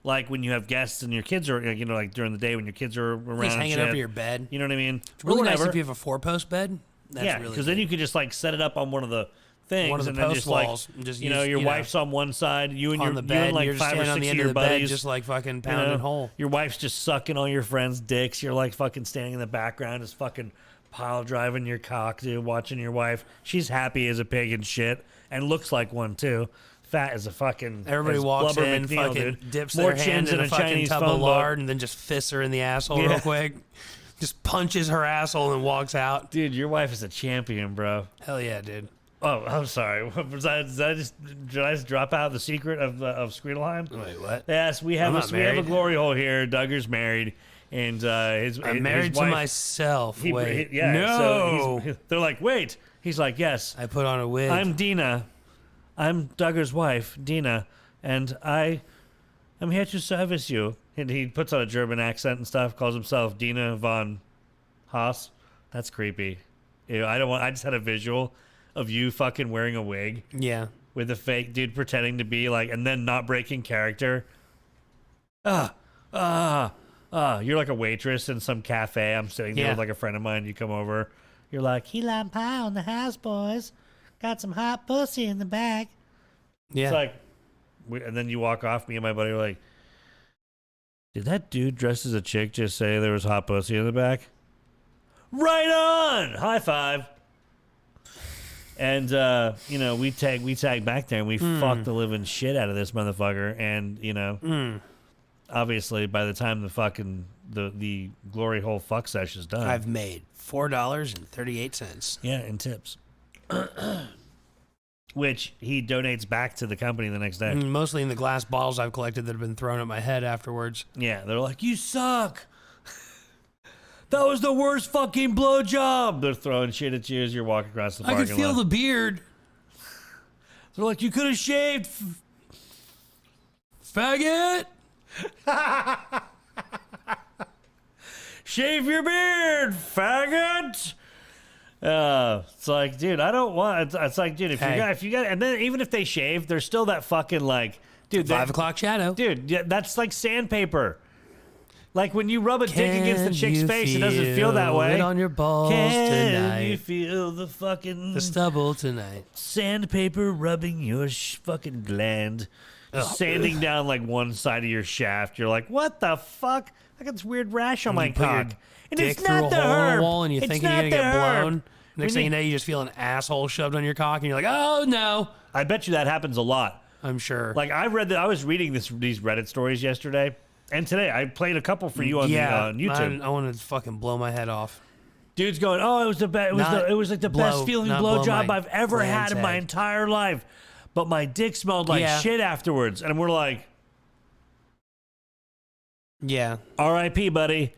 like when you have guests and your kids are, you know, like during the day when your kids are around. Just hang it shit. over your bed. You know what I mean? It's really Or nice whatever. if you have a 4-post bed. That's yeah, really because then you could just like set it up on one of the things, One of the and then post just walls, like and just you know, use, your you know, wife's on one side, you and on your the you bed, and like you're just 5 or standing 6 on the of end your of the bed, buddies, just like fucking you pounding know, hole. Your wife's just sucking all your friends' dicks. You're like fucking standing in the background, just fucking pile driving your cock, dude, watching your wife. She's happy as a pig and shit, and looks like one too. Fat as a fucking. Everybody as walks Blubber in, McNeil, fucking dude. dips More their hand chins in than a fucking Chinese tub phone of book. lard and then just fists her in the asshole Yeah. real quick. Just punches her asshole and walks out. Dude, your wife is a champion, bro. Hell yeah, dude. Oh, I'm sorry. Did I just drop out the secret of Skreedleheim? Wait, what? Yes, we have I'm a not we have a married. glory hole here. Duggar's married, and I'm married to wife, myself. Wait, yeah. no. So they're like, wait. He's like, yes. I put on a wig. I'm Dina. I'm Duggar's wife, Dina, and I'm here to service you. And he puts on a German accent and stuff. Calls himself Dina von Haus. That's creepy. Ew, I don't want. I just had a visual of you fucking wearing a wig Yeah. with a fake dude pretending to be like, and then not breaking character. You're like a waitress in some cafe. I'm sitting there Yeah. with like a friend of mine. You come over. You're like, key lime pie on the house, boys. Got some hot pussy in the bag. Yeah. It's like, and then you walk off. Me and my buddy are like, did that dude dressed as a chick just say there was hot pussy in the back? Right on! High five. And you know, we tag back there and we fuck the living shit out of this motherfucker. And you know, obviously by the time the fucking the glory hole fuck session's done, I've made $4.38. yeah, in tips. which he donates back to the company the next day. Mostly in the glass bottles I've collected that have been thrown at my head afterwards. Yeah, they're like, you suck. That was the worst fucking blowjob. They're throwing shit at you as you're walking across the parking lot. I could feel the beard. They're like, you could have shaved. Faggot. Shave your beard, faggot. It's like, dude, I don't want. It's like, dude, if you got, and then even if they shave, there's still that fucking like, dude, 5 o'clock shadow, dude. Yeah, that's like sandpaper. Like when you rub a dick against the chick's face, it doesn't feel that way. It on your balls Can you feel the stubble tonight? Sandpaper rubbing your fucking gland, sanding down like one side of your shaft. You're like, what the fuck? I got this weird rash on my cock. And Dick it's through not a the hole in herb. the wall, and you It's think you're not gonna the get herb. blown. Next thing you know, you just feel an asshole shoved on your cock, and you're like, oh no. I bet you that happens a lot. I'm sure. Like I was reading these Reddit stories yesterday and today. I played a couple for you on on YouTube. I want to fucking blow my head off. Dude's going, oh, it was the best. It was like the best feeling blowjob I've ever had in my entire life. But my dick smelled like shit afterwards, and we're like, yeah, R.I.P. buddy.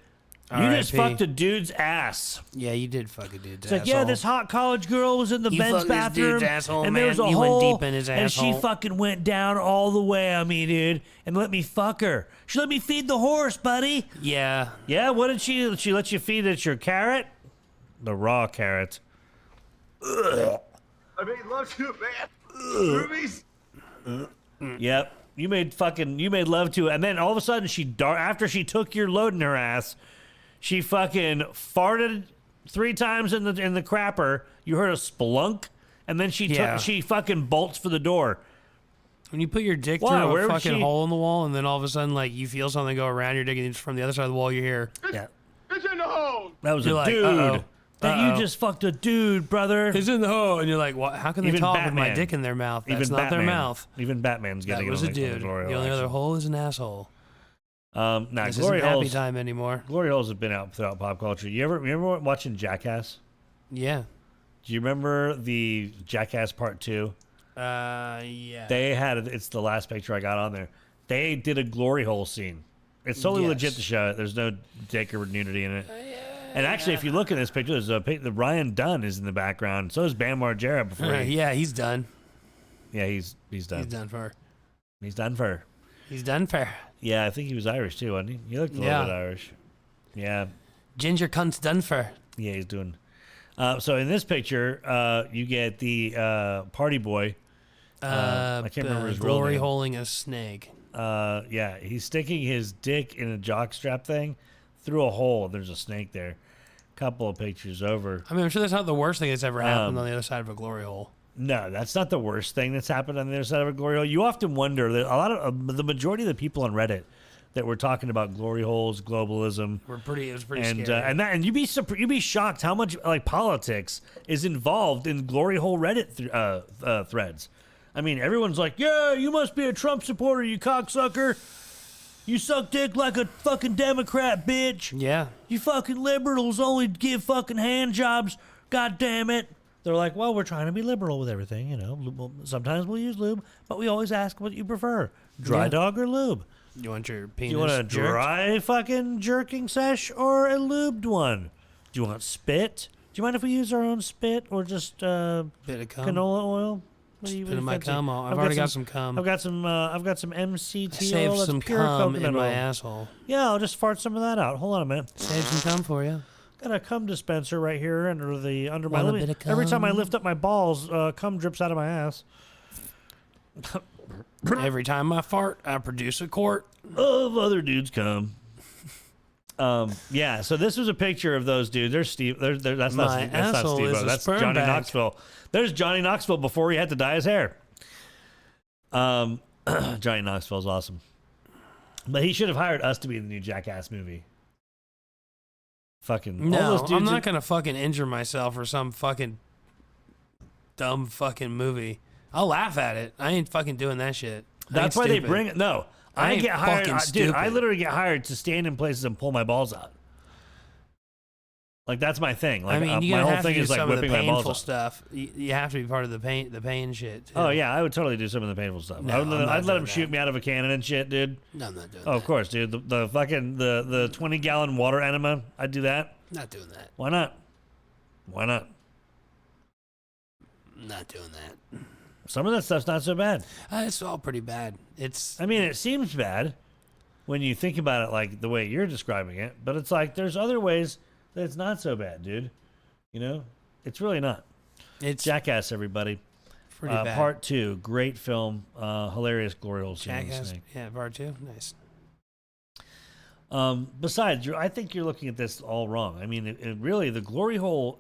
You just fucked a dude's ass. Yeah, you did fuck a dude's It's like, yeah, this hot college girl was in the men's bathroom, and there was a you hole, went deep in his and asshole. she fucking went down all the way on me, dude, and let me fuck her. She let me feed the horse, buddy. Yeah. Yeah, what did she let you feed it? Your carrot? The raw carrot. I made love to it, man. Movies. Yep. You made love to it, and then all of a sudden after she took your load in her ass, she fucking farted 3 times in the crapper. You heard a splunk, and then she fucking bolts for the door. When you put your dick through a fucking hole in the wall, and then all of a sudden, like, you feel something go around your dick, and from the other side of the wall, you hear, yeah, It's in the hole. that was a dude. Uh-oh. You just fucked a dude, brother. It's in the hole, and you're like, what? How can they talk with my dick in their mouth? That's not their mouth. Even Batman's getting it. That was a dude. The only other hole is an asshole. This Glory isn't Holes. happy time anymore. Glory Holes have been out throughout pop culture. You remember watching Jackass? Yeah. Do you remember the Jackass Part 2? Yeah. They had it's the last picture I got on there. They did a glory hole scene. It's totally legit to show it. There's no dick or nudity in it. And actually, if you look at this picture, there's the Ryan Dunn is in the background. So is Bam Margera before. Yeah, he's done. Yeah, he's done. He's done for. He's done for. He's done for. Yeah, I think he was Irish too, wasn't he? He looked a little bit Irish. Yeah. Ginger cunt's done for. Yeah, he's doing. So in this picture, you get the party boy. I can't remember his real name. Glory holing a snake. Yeah, he's sticking his dick in a jockstrap thing through a hole. There's a snake there. Couple of pictures over. I mean, I'm sure that's not the worst thing that's ever happened on the other side of a glory hole. No, that's not the worst thing that's happened on the other side of a glory hole. You often wonder that a lot of the majority of the people on Reddit that were talking about glory holes, globalism, it was pretty scary. And you'd be shocked how much like politics is involved in glory hole Reddit threads. I mean, everyone's like, yeah, you must be a Trump supporter, you cocksucker. You suck dick like a fucking Democrat, bitch. Yeah. You fucking liberals only give fucking hand jobs. God damn it. They're like, well, we're trying to be liberal with everything, you know. Sometimes we'll use lube, but we always ask what you prefer, dry dog or lube. You want your penis Do you want a jerked? dry fucking jerking sesh or a lubed one? Do you want spit? Do you mind if we use our own spit or just bit of cum? canola oil? Spit in my cum. I've already got some cum. I've got some MCT I saved oil. some Pure cum in coconut my oil. asshole. Yeah, I'll just fart some of that out. Hold on a minute. Save some cum for you. Got a cum dispenser right here under my Want a lip. bit of Every time I cum? lift up my balls, cum drips out of my ass. Every time I fart, I produce a quart of other dudes cum. Yeah. So this was a picture of those dudes. There's Steve. That's not Steve. That's Johnny bag. Knoxville. There's Johnny Knoxville before he had to dye his hair. Johnny Knoxville's awesome, but he should have hired us to be in the new Jackass movie. Fucking all No, those dudes I'm not gonna fucking injure myself for some fucking dumb fucking movie. I'll laugh at it. I ain't fucking doing that shit. That's why they bring it. No, I ain't get hired, fucking dude. I stupid. literally get hired to stand in places and pull my balls out. Like that's my thing. Like I mean, you my whole have thing to do is like some of the whipping my balls painful up. stuff. You have to be part of the pain shit. Too. Oh yeah, I would totally do some of the painful stuff. No, I'd let him shoot me out of a cannon and shit, dude. No, I'm not doing Oh, that. of course, dude. The fucking the 20-gallon water enema. I'd do that. Not doing that. Why not? Why not? Not doing that. Some of that stuff's not so bad. It's all pretty bad. It's. I mean, it seems bad when you think about it like the way you're describing it, but it's like there's other ways that it's not so bad, dude. You know, it's really not. It's Jackass, everybody. pretty bad. Part 2, great film, hilarious glory hole scene. Jackass. Yeah, part 2. Nice. Besides, I think you're looking at this all wrong. I mean, it really, the glory hole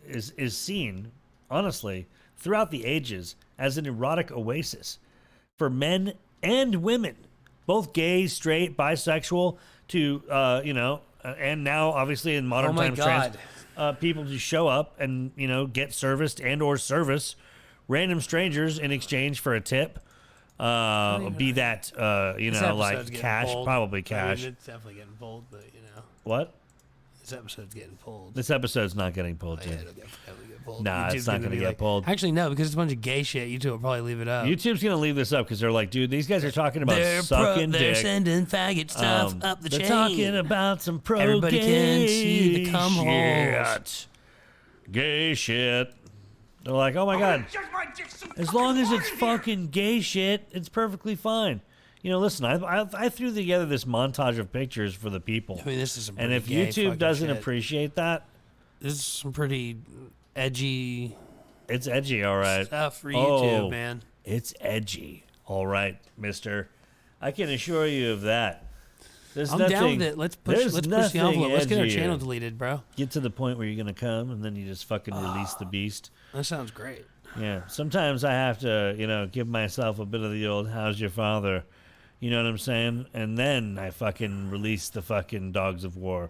is seen, honestly, throughout the ages as an erotic oasis for men and women, both gay, straight, bisexual, to and now obviously in modern times, trans people to show up and get serviced and or service random strangers in exchange for a tip. Be that like cash, pulled. probably cash. I mean, it's definitely getting pulled, but What? This episode's getting pulled. This episode's not getting pulled, Yeah, Jim. it'll definitely get pulled. Nah, YouTube's it's not gonna be get like, pulled. Actually, no, because it's a bunch of gay shit. YouTube will probably leave it up. YouTube's gonna leave this up because they're like, dude, these guys are talking about They're sucking they're dick. sending faggot stuff up the they're chain. talking about some pro Everybody gay can see the cum holes. shit. Gay shit. They're like, oh my god, as long as it's fucking gay shit, it's perfectly fine. Listen, I threw together this montage of pictures for the people. I mean, this is some and if pretty gay YouTube fucking doesn't shit. appreciate that, This is some pretty edgy it's edgy, all right. stuff for YouTube, Oh, man. It's edgy, all right, mister. I can assure you of that. There's I'm nothing, down with it. Let's push the nothing envelope. Let's get our edgier. channel deleted, bro. Get to the point where you're gonna come, and then you just fucking release the beast. That sounds great. Yeah. Sometimes I have to, give myself a bit of the old "How's your father?" You know what I'm saying? And then I fucking release the fucking dogs of war.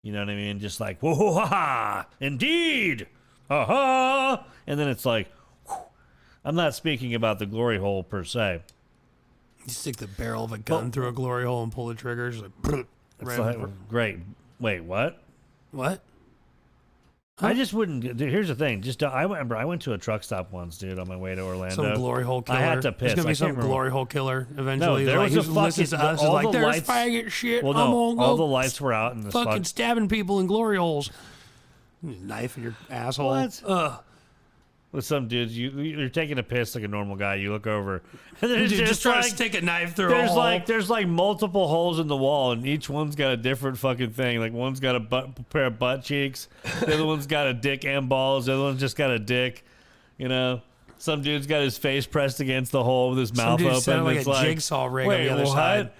You know what I mean? Just like, whoa, ha, ha, indeed, ha, ha. And then it's like, whew. I'm not speaking about the glory hole per se. You stick the barrel of a gun through a glory hole and pull the triggers. Like, It's like, great. Wait, what? what? I just wouldn't. Dude, here's the thing. I remember I went to a truck stop once, dude, on my way to Orlando. Some glory hole killer. I had to piss. There's gonna I be some can't remember. glory hole killer eventually. No, He's there like, was a he listens fucking- to us. He's all like, the there's lights- faggot shit. Well, I'm no, on all go the lights were out in the fucking spot. stabbing people in glory holes. Knife in your asshole. What? Ugh. With some dudes, you're taking a piss like a normal guy. You look over, and there's Dude, just try like, to stick a knife through a hole. there's like multiple holes in the wall, and each one's got a different fucking thing. Like one's got a pair of butt cheeks, the other one's got a dick and balls, the other one's just got a dick. Some dude's got his face pressed against the hole with his mouth dude open. sounded like It's a jigsaw rig on wait, the other what? side.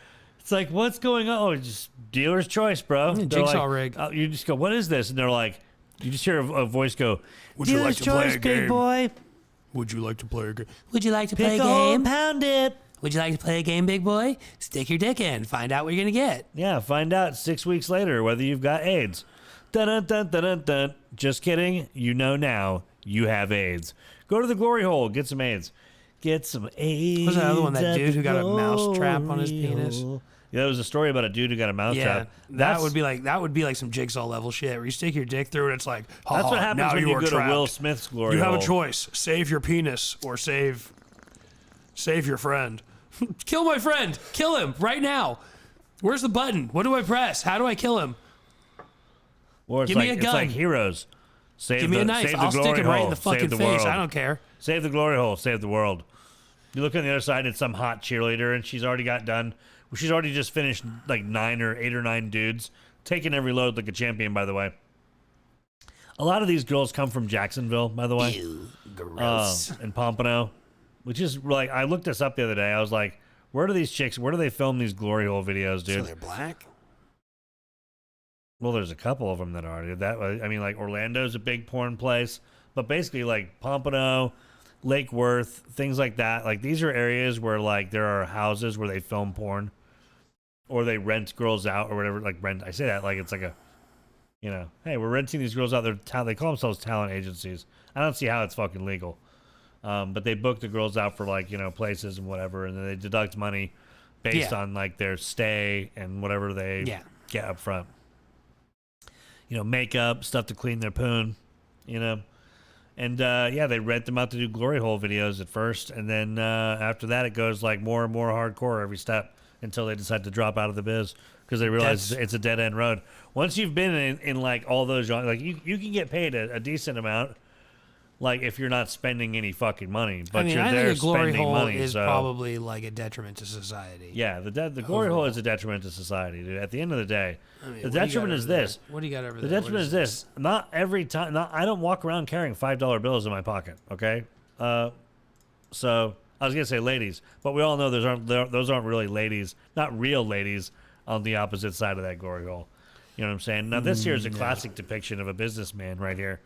It's like, what's going on? Oh, just dealer's choice, bro. They're jigsaw like, rig. You just go, what is this? And they're like, you just hear a voice go, Would you like dealer's to play choice, a big game? boy. Would you like to play a game? Would you like to play Pick a a hole game? and pound it. Would you like to play a game, big boy? Stick your dick in. Find out what you're going to get. Yeah, find out 6 weeks later whether you've got AIDS. Dun dun dun dun dun dun. Just kidding. You know now you have AIDS. Go to the glory hole. Get some AIDS. Get some AIDS. What's that other one? That at dude the who got a mouse trap on his glory penis? hole. Yeah, there was a story about a dude who got a mouse Yeah, trap. that would be like some jigsaw level shit where you stick your dick through it. It's like, That's what happens now when you you are go trapped. to Will Smith's glory You hole. have a choice: save your penis or save your friend. Kill my friend. Kill him right now. Where's the button? What do I press? How do I kill him? Or it's Give like, me a It's gun. like Heroes. Save Give me the, a knife. Save the I'll glory stick him hole. right in the fucking Save the face. world. I don't care. Save the glory hole. Save the world. You look on the other side, it's some hot cheerleader, and she's already got done. She's already just finished like 8 or 9 dudes, taking every load like a champion, by the way. A lot of these girls come from Jacksonville, by the way. Ew, gross. And Pompano, which is like, I looked this up the other day. I was like, where do these chicks, where do they film these glory hole videos, dude? So they're black? Well, there's a couple of them that are. Dude. I mean, like Orlando's a big porn place, but basically like Pompano, Lake Worth, things like that. Like these are areas where like there are houses where they film porn, or they rent girls out or whatever. Like rent. I say that like it's like a, hey, we're renting these girls out. They call themselves talent agencies. I don't see how it's fucking legal, but they book the girls out for like places and whatever, and then they deduct money based on like their stay and whatever they get up front. makeup, stuff to clean their poon, And they rent them out to do glory hole videos at first, and then after that, it goes like more and more hardcore every step until they decide to drop out of the biz because they realize it's a dead end road. Once you've been in like all those, like you can get paid a decent amount, like if you're not spending any fucking money, but you're there think a glory spending hole money. is so. probably like a detriment to society. Yeah, the glory hole is a detriment to society, dude. At the end of the day, the detriment is this. What do you got over there? The detriment is this. Not every time. I don't walk around carrying $5 bills in my pocket. Okay, so I was gonna say ladies, but we all know those aren't really ladies, not real ladies on the opposite side of that glory hole. You know what I'm saying? Now this here is a classic depiction of a businessman right here.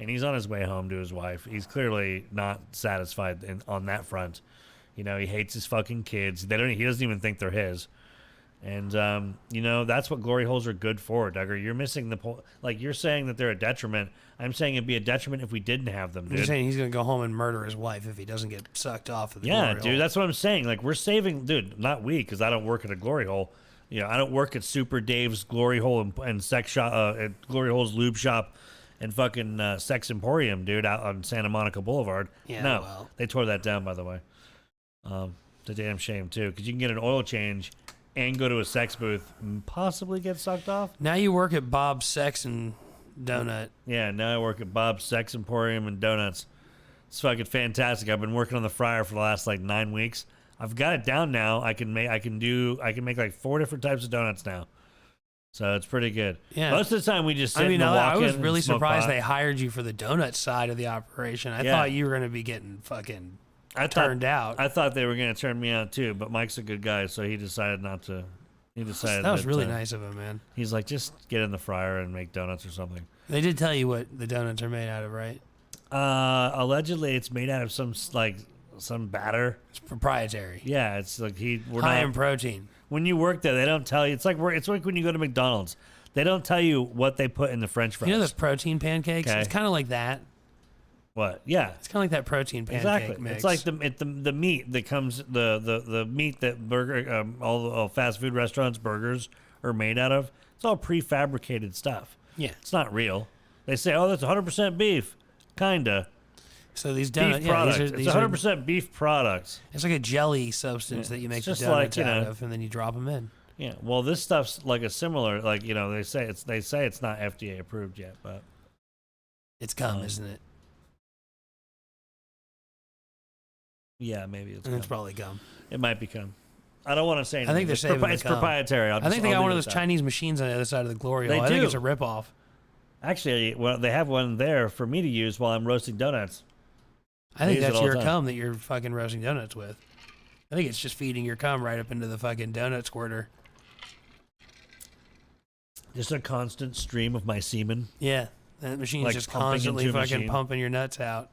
And he's on his way home to his wife. He's clearly not satisfied on that front. He hates his fucking kids. He doesn't even think they're his. And, that's what glory holes are good for, Duggar. You're missing the point. Like, you're saying that they're a detriment. I'm saying it'd be a detriment if we didn't have them, dude. You're saying he's going to go home and murder his wife if he doesn't get sucked off of the glory hole. Dude, that's what I'm saying. Like, we're saving, dude, not we, because I don't work at a glory hole. I don't work at Super Dave's glory hole and sex shop, at Glory Hole's lube shop. And fucking Sex Emporium, dude, out on Santa Monica Boulevard. Yeah, no, well. They tore that down, by the way. It's a damn shame, too, because you can get an oil change and go to a sex booth and possibly get sucked off. Now you work at Bob's Sex and Donut. Yeah, now I work at Bob's Sex Emporium and Donuts. It's fucking fantastic. I've been working on the fryer for the last, 9 weeks. I've got it down now. I can make, like, 4 different types of donuts now. So it's pretty good. Yeah. Most of the time we just sit in the I was walk-in really and smoke surprised pot. they hired you for the donut side of the operation. I thought you were going to be getting fucking turned out. I thought they were going to turn me out too, but Mike's a good guy, so he decided not to. He decided that was really nice of him, man. He's like, just get in the fryer and make donuts or something. They did tell you what the donuts are made out of, right? Allegedly, it's made out of some batter. It's proprietary. Yeah, it's like we're high not, in protein. When you work there, they don't tell you. It's like when you go to McDonald's. They don't tell you what they put in the French fries. You know those protein pancakes? Okay. It's kind of like that. What? Yeah. It's kind of like that protein pancake mix. It's like the meat that comes the meat that all fast food restaurants burgers are made out of. It's all prefabricated stuff. Yeah. It's not real. They say, "Oh, that's 100% beef." Kinda. So these donuts, beef products. It's 100% beef products. It's like a jelly substance that you make the donuts out of, and then you drop them in. Yeah. Well, this stuff's like a similar, they say it's not FDA approved yet, but it's gum, isn't it? Yeah, maybe it's. It's probably gum. It might be gum. I don't want to say anything. I think they're saving it's proprietary. I think they got one of those Chinese machines on the other side of the glory hole. I think it's a ripoff. Actually, well, they have one there for me to use while I'm roasting donuts. I think that's your cum that you're fucking roasting donuts with. I think it's just feeding your cum right up into the fucking donut squirter. Just a constant stream of my semen. Yeah, that machine's just constantly fucking pumping your nuts out.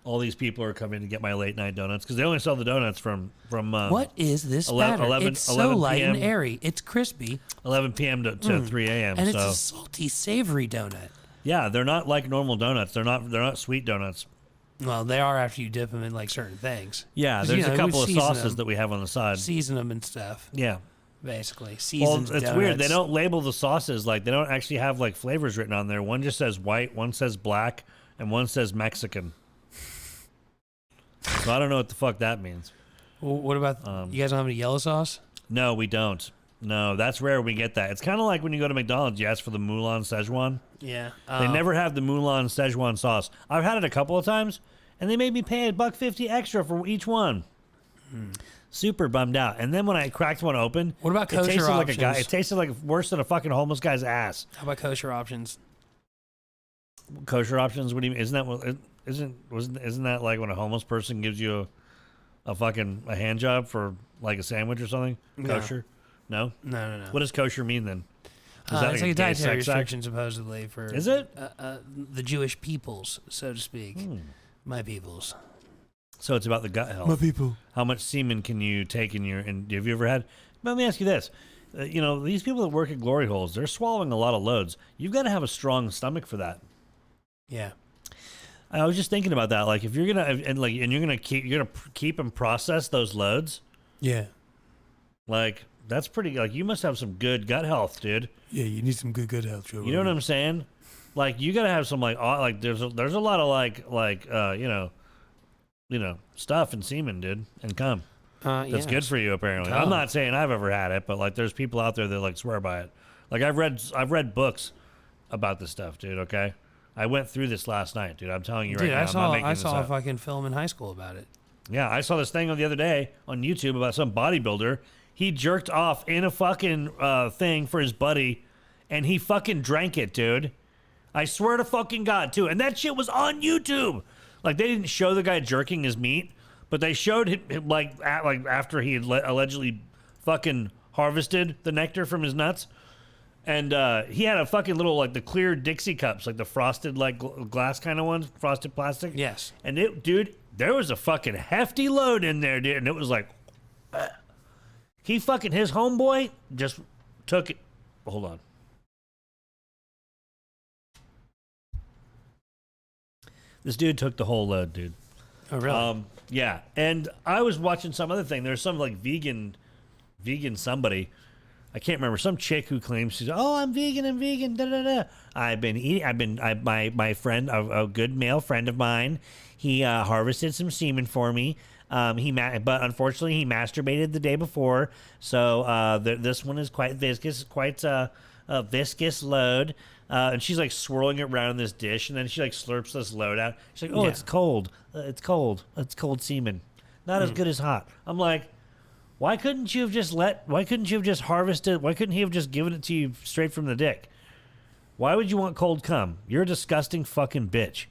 All these people are coming to get my late night donuts because they only sell the donuts from. What is this batter? It's so light and airy. It's crispy. 11 p.m. to 3 a.m. And it's a salty, savory donut. Yeah, they're not like normal donuts. They're not sweet donuts. Well, they are after you dip them in like certain things. Yeah, there's a couple of sauces that we have on the side. Season them and stuff. Yeah. Basically, seasoned Well, it's donuts. weird. They don't label the sauces. Like, they don't actually have like flavors written on there. One just says white, one says black, and one says Mexican. So I don't know what the fuck that means. Well, what about you guys don't have any yellow sauce? No, we don't. No, that's rare we get that. It's kind of like when you go to McDonald's, you ask for the Mulan Szechuan. Yeah. They never have the Mulan Szechuan sauce. I've had it a couple of times, and they made me pay $1.50 extra for each one. Super bummed out. And then when I cracked one open, what about kosher it tasted options? Like it tasted like worse than a fucking homeless guy's ass. How about kosher options? Kosher options? What do you mean? Isn't that like when a homeless person gives you a hand job for like a sandwich or something? Kosher? No. No. What does kosher mean then? It's like a dietary restriction supposedly for. Is it? The Jewish peoples, so to speak. My peoples. So it's about the gut health. My people. How much semen can you take in your? And have you ever had? Let me ask you this. These people that work at glory holes, they're swallowing a lot of loads. You've got to have a strong stomach for that. Yeah. I was just thinking about that. Like, if you're gonna keep and process those loads. Yeah. Like, That's pretty. Like, you must have some good gut health, dude. Yeah, you need some good health, Joe. You know what I'm saying? Like, you gotta have some like there's a lot of you know stuff in semen, dude, and cum. That's good for you, apparently. I'm not saying I've ever had it, but like, there's people out there that like swear by it. Like, I've read books about this stuff, dude. Okay, I went through this last night, dude. I'm telling you right now. I saw a fucking film in high school about it. Yeah, I saw this thing the other day on YouTube about some bodybuilder. He jerked off in a fucking thing for his buddy, and he fucking drank it, dude. I swear to fucking God, too. And that shit was on YouTube. Like, they didn't show the guy jerking his meat, but they showed him like after he had allegedly fucking harvested the nectar from his nuts. And he had a fucking little, like, the clear Dixie cups, like the frosted, like, glass kind of ones, frosted plastic. Yes. And dude, there was a fucking hefty load in there, dude. And it was like, he fucking, his homeboy just took it. Hold on. This dude took the whole load, dude. Oh, really? Yeah. And I was watching some other thing. There's some, like, vegan somebody. I can't remember. Some chick who claims she's, oh, I'm vegan, da da da. My friend, a good male friend of mine, he harvested some semen for me. But unfortunately he masturbated the day before, so this one is quite viscous, quite a viscous load. And she's like swirling it around in this dish, and then she like slurps this load out. She's like, oh, it's cold. It's cold semen. Not as good as hot. I'm like, why couldn't you have just harvested? Why couldn't he have just given it to you straight from the dick? Why would you want cold cum? You're a disgusting fucking bitch.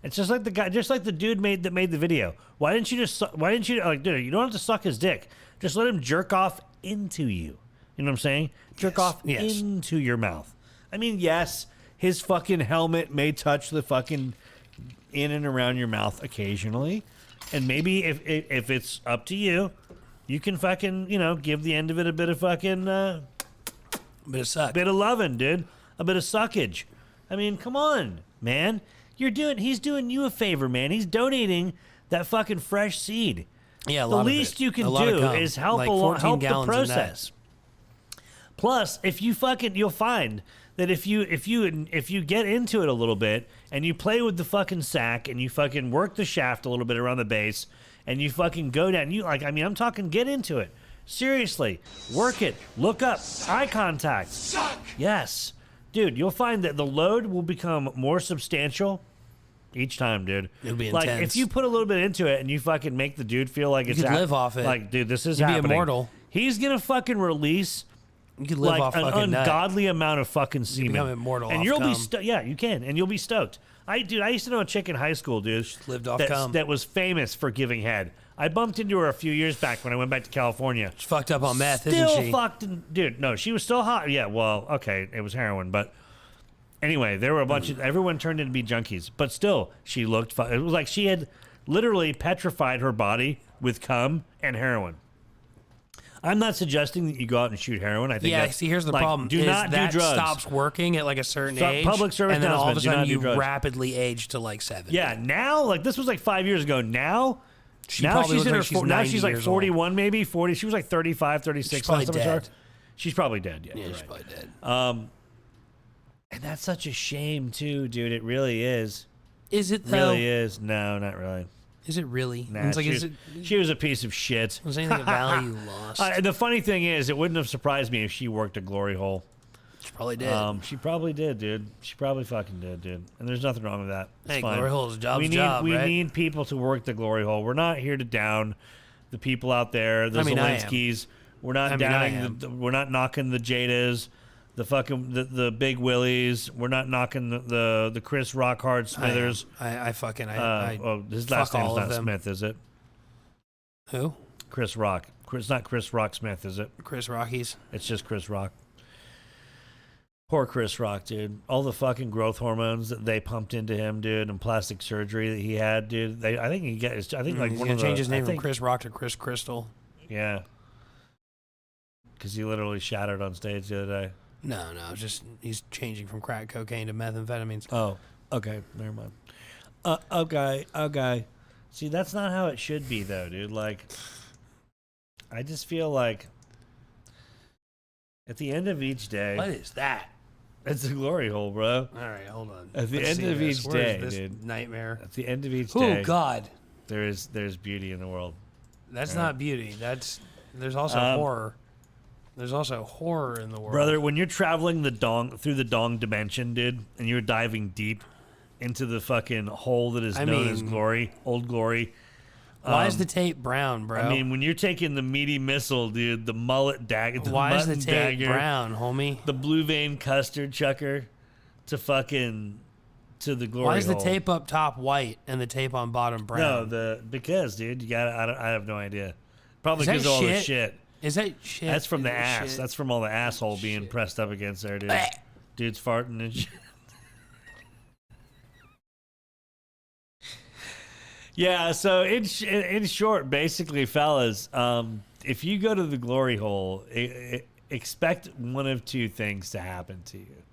It's just like the dude that made the video. Why didn't you like, dude, you don't have to suck his dick. Just let him jerk off into you. You know what I'm saying? Jerk off into your mouth. I mean, yes, his fucking helmet may touch the fucking in and around your mouth occasionally. And maybe if it's up to you, you can fucking, give the end of it a bit of fucking bit of suck. Bit of loving, dude. A bit of suckage. I mean, come on, man. He's doing you a favor, man. He's donating that fucking fresh seed. Yeah, the least you can do is help the process. Plus, if you you'll find that if you get into it a little bit and you play with the fucking sack and you fucking work the shaft a little bit around the base and you fucking go down, I'm talking get into it. Seriously, work it. Look up. Eye contact. Suck! Yes. Dude, you'll find that the load will become more substantial each time, dude. It'll be like, intense. if you put a little bit into it and you fucking make the dude feel like you could live off it. Like, dude, this is You'd happening. be immortal. He's going to fucking release you could live off an fucking ungodly amount of fucking semen. You become immortal and off you'll cum. be yeah, you can. And you'll be stoked. I used to know a chick in high school, dude. She lived off cum. That was famous for giving head. I bumped into her a few years back when I went back to California. She's fucked up on meth, isn't she? Dude, no, she was still hot. Yeah, well, okay, it was heroin, but anyway, there were a bunch of, everyone turned in to be junkies, but still, she looked, it was like she had literally petrified her body with cum and heroin. I'm not suggesting that you go out and shoot heroin. I think see, here's the problem. Do not do drugs. Stops working at like a certain age. Public service and then all of a sudden you drugs. rapidly age to like 70. Yeah, now, like this was like 5 years ago. Now she's in her she's like 41 old. Maybe 40. She was like 35, 36. She's probably dead. She's probably dead, yeah. Yeah, she's right. probably dead. And that's such a shame too, dude. It really is. Is it It though? really is. No, not really. Is it really? Nah, it's like, she was a piece of shit. Was anything of value lost? The funny thing is, it wouldn't have surprised me if she worked a glory hole. She probably did. She probably did, dude. She probably fucking did, dude. And there's nothing wrong with that. It's fine. Glory hole's We right? need people to work the glory hole. We're not here to down the people out there, the Zelenskys. We're not downing. We're not knocking the Jadas, the fucking the Big Willies. We're not knocking the Chris Rockhard Smithers. His last name's not Smith, is it? Who? Chris Rock. It's not Chris Rock Smith, is it? Chris Rockies. It's just Chris Rock. Poor Chris Rock, dude. All the fucking growth hormones that they pumped into him, dude, and plastic surgery that he had, dude. I think he gets. I think like he's one gonna of the, change his name from Chris Rock to Chris Crystal. Yeah. Because he literally shattered on stage the other day. No, just he's changing from crack cocaine to methamphetamines. Oh, okay, never mind. Okay. See, that's not how it should be, though, dude. Like, I just feel like At the end of each day. What is that? It's a glory hole, bro. All right, hold on. At the Let's end see of this. each Where day, is this dude. nightmare. At the end of each day. Oh God. There's beauty in the world. That's not beauty. There's also horror. There's also horror in the world. Brother, when you're traveling through the dong dimension, dude, and you're diving deep into the fucking hole that is known as glory, old glory. Why is the tape brown, bro? I mean, when you're taking the meaty missile, dude, the mullet dagger, why is the tape brown, homie? The blue vein custard chucker to the glory Why is the hole. tape up top white and the tape on bottom brown? No, because, dude, you got. I have no idea. Probably because of all the shit. Is that shit? That's from the Is that ass. shit? That's from all the asshole being pressed up against there, dude. Dude's farting and shit. Yeah, so in short, basically, fellas, if you go to the glory hole, expect one of two things to happen to you.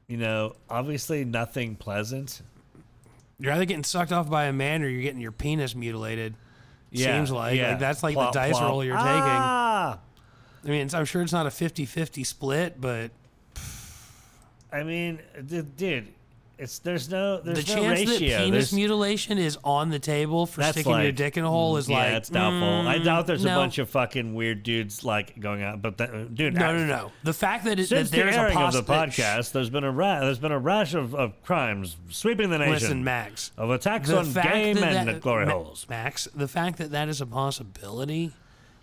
You know, obviously nothing pleasant. You're either getting sucked off by a man or you're getting your penis mutilated. Seems like that's like plop, the dice plop. roll you're taking. I mean, I'm sure it's not a 50-50 split, but I mean, dude, there's no the chance ratio. that penis mutilation is on the table for sticking your dick in a hole is like, it's doubtful. I doubt there's a bunch of fucking weird dudes like going out, but dude, no. The fact that since the there's airing a of the podcast, there's been a rash of crimes sweeping the nation. Listen, Max, of attacks on gay men at glory holes. Max, the fact that that is a possibility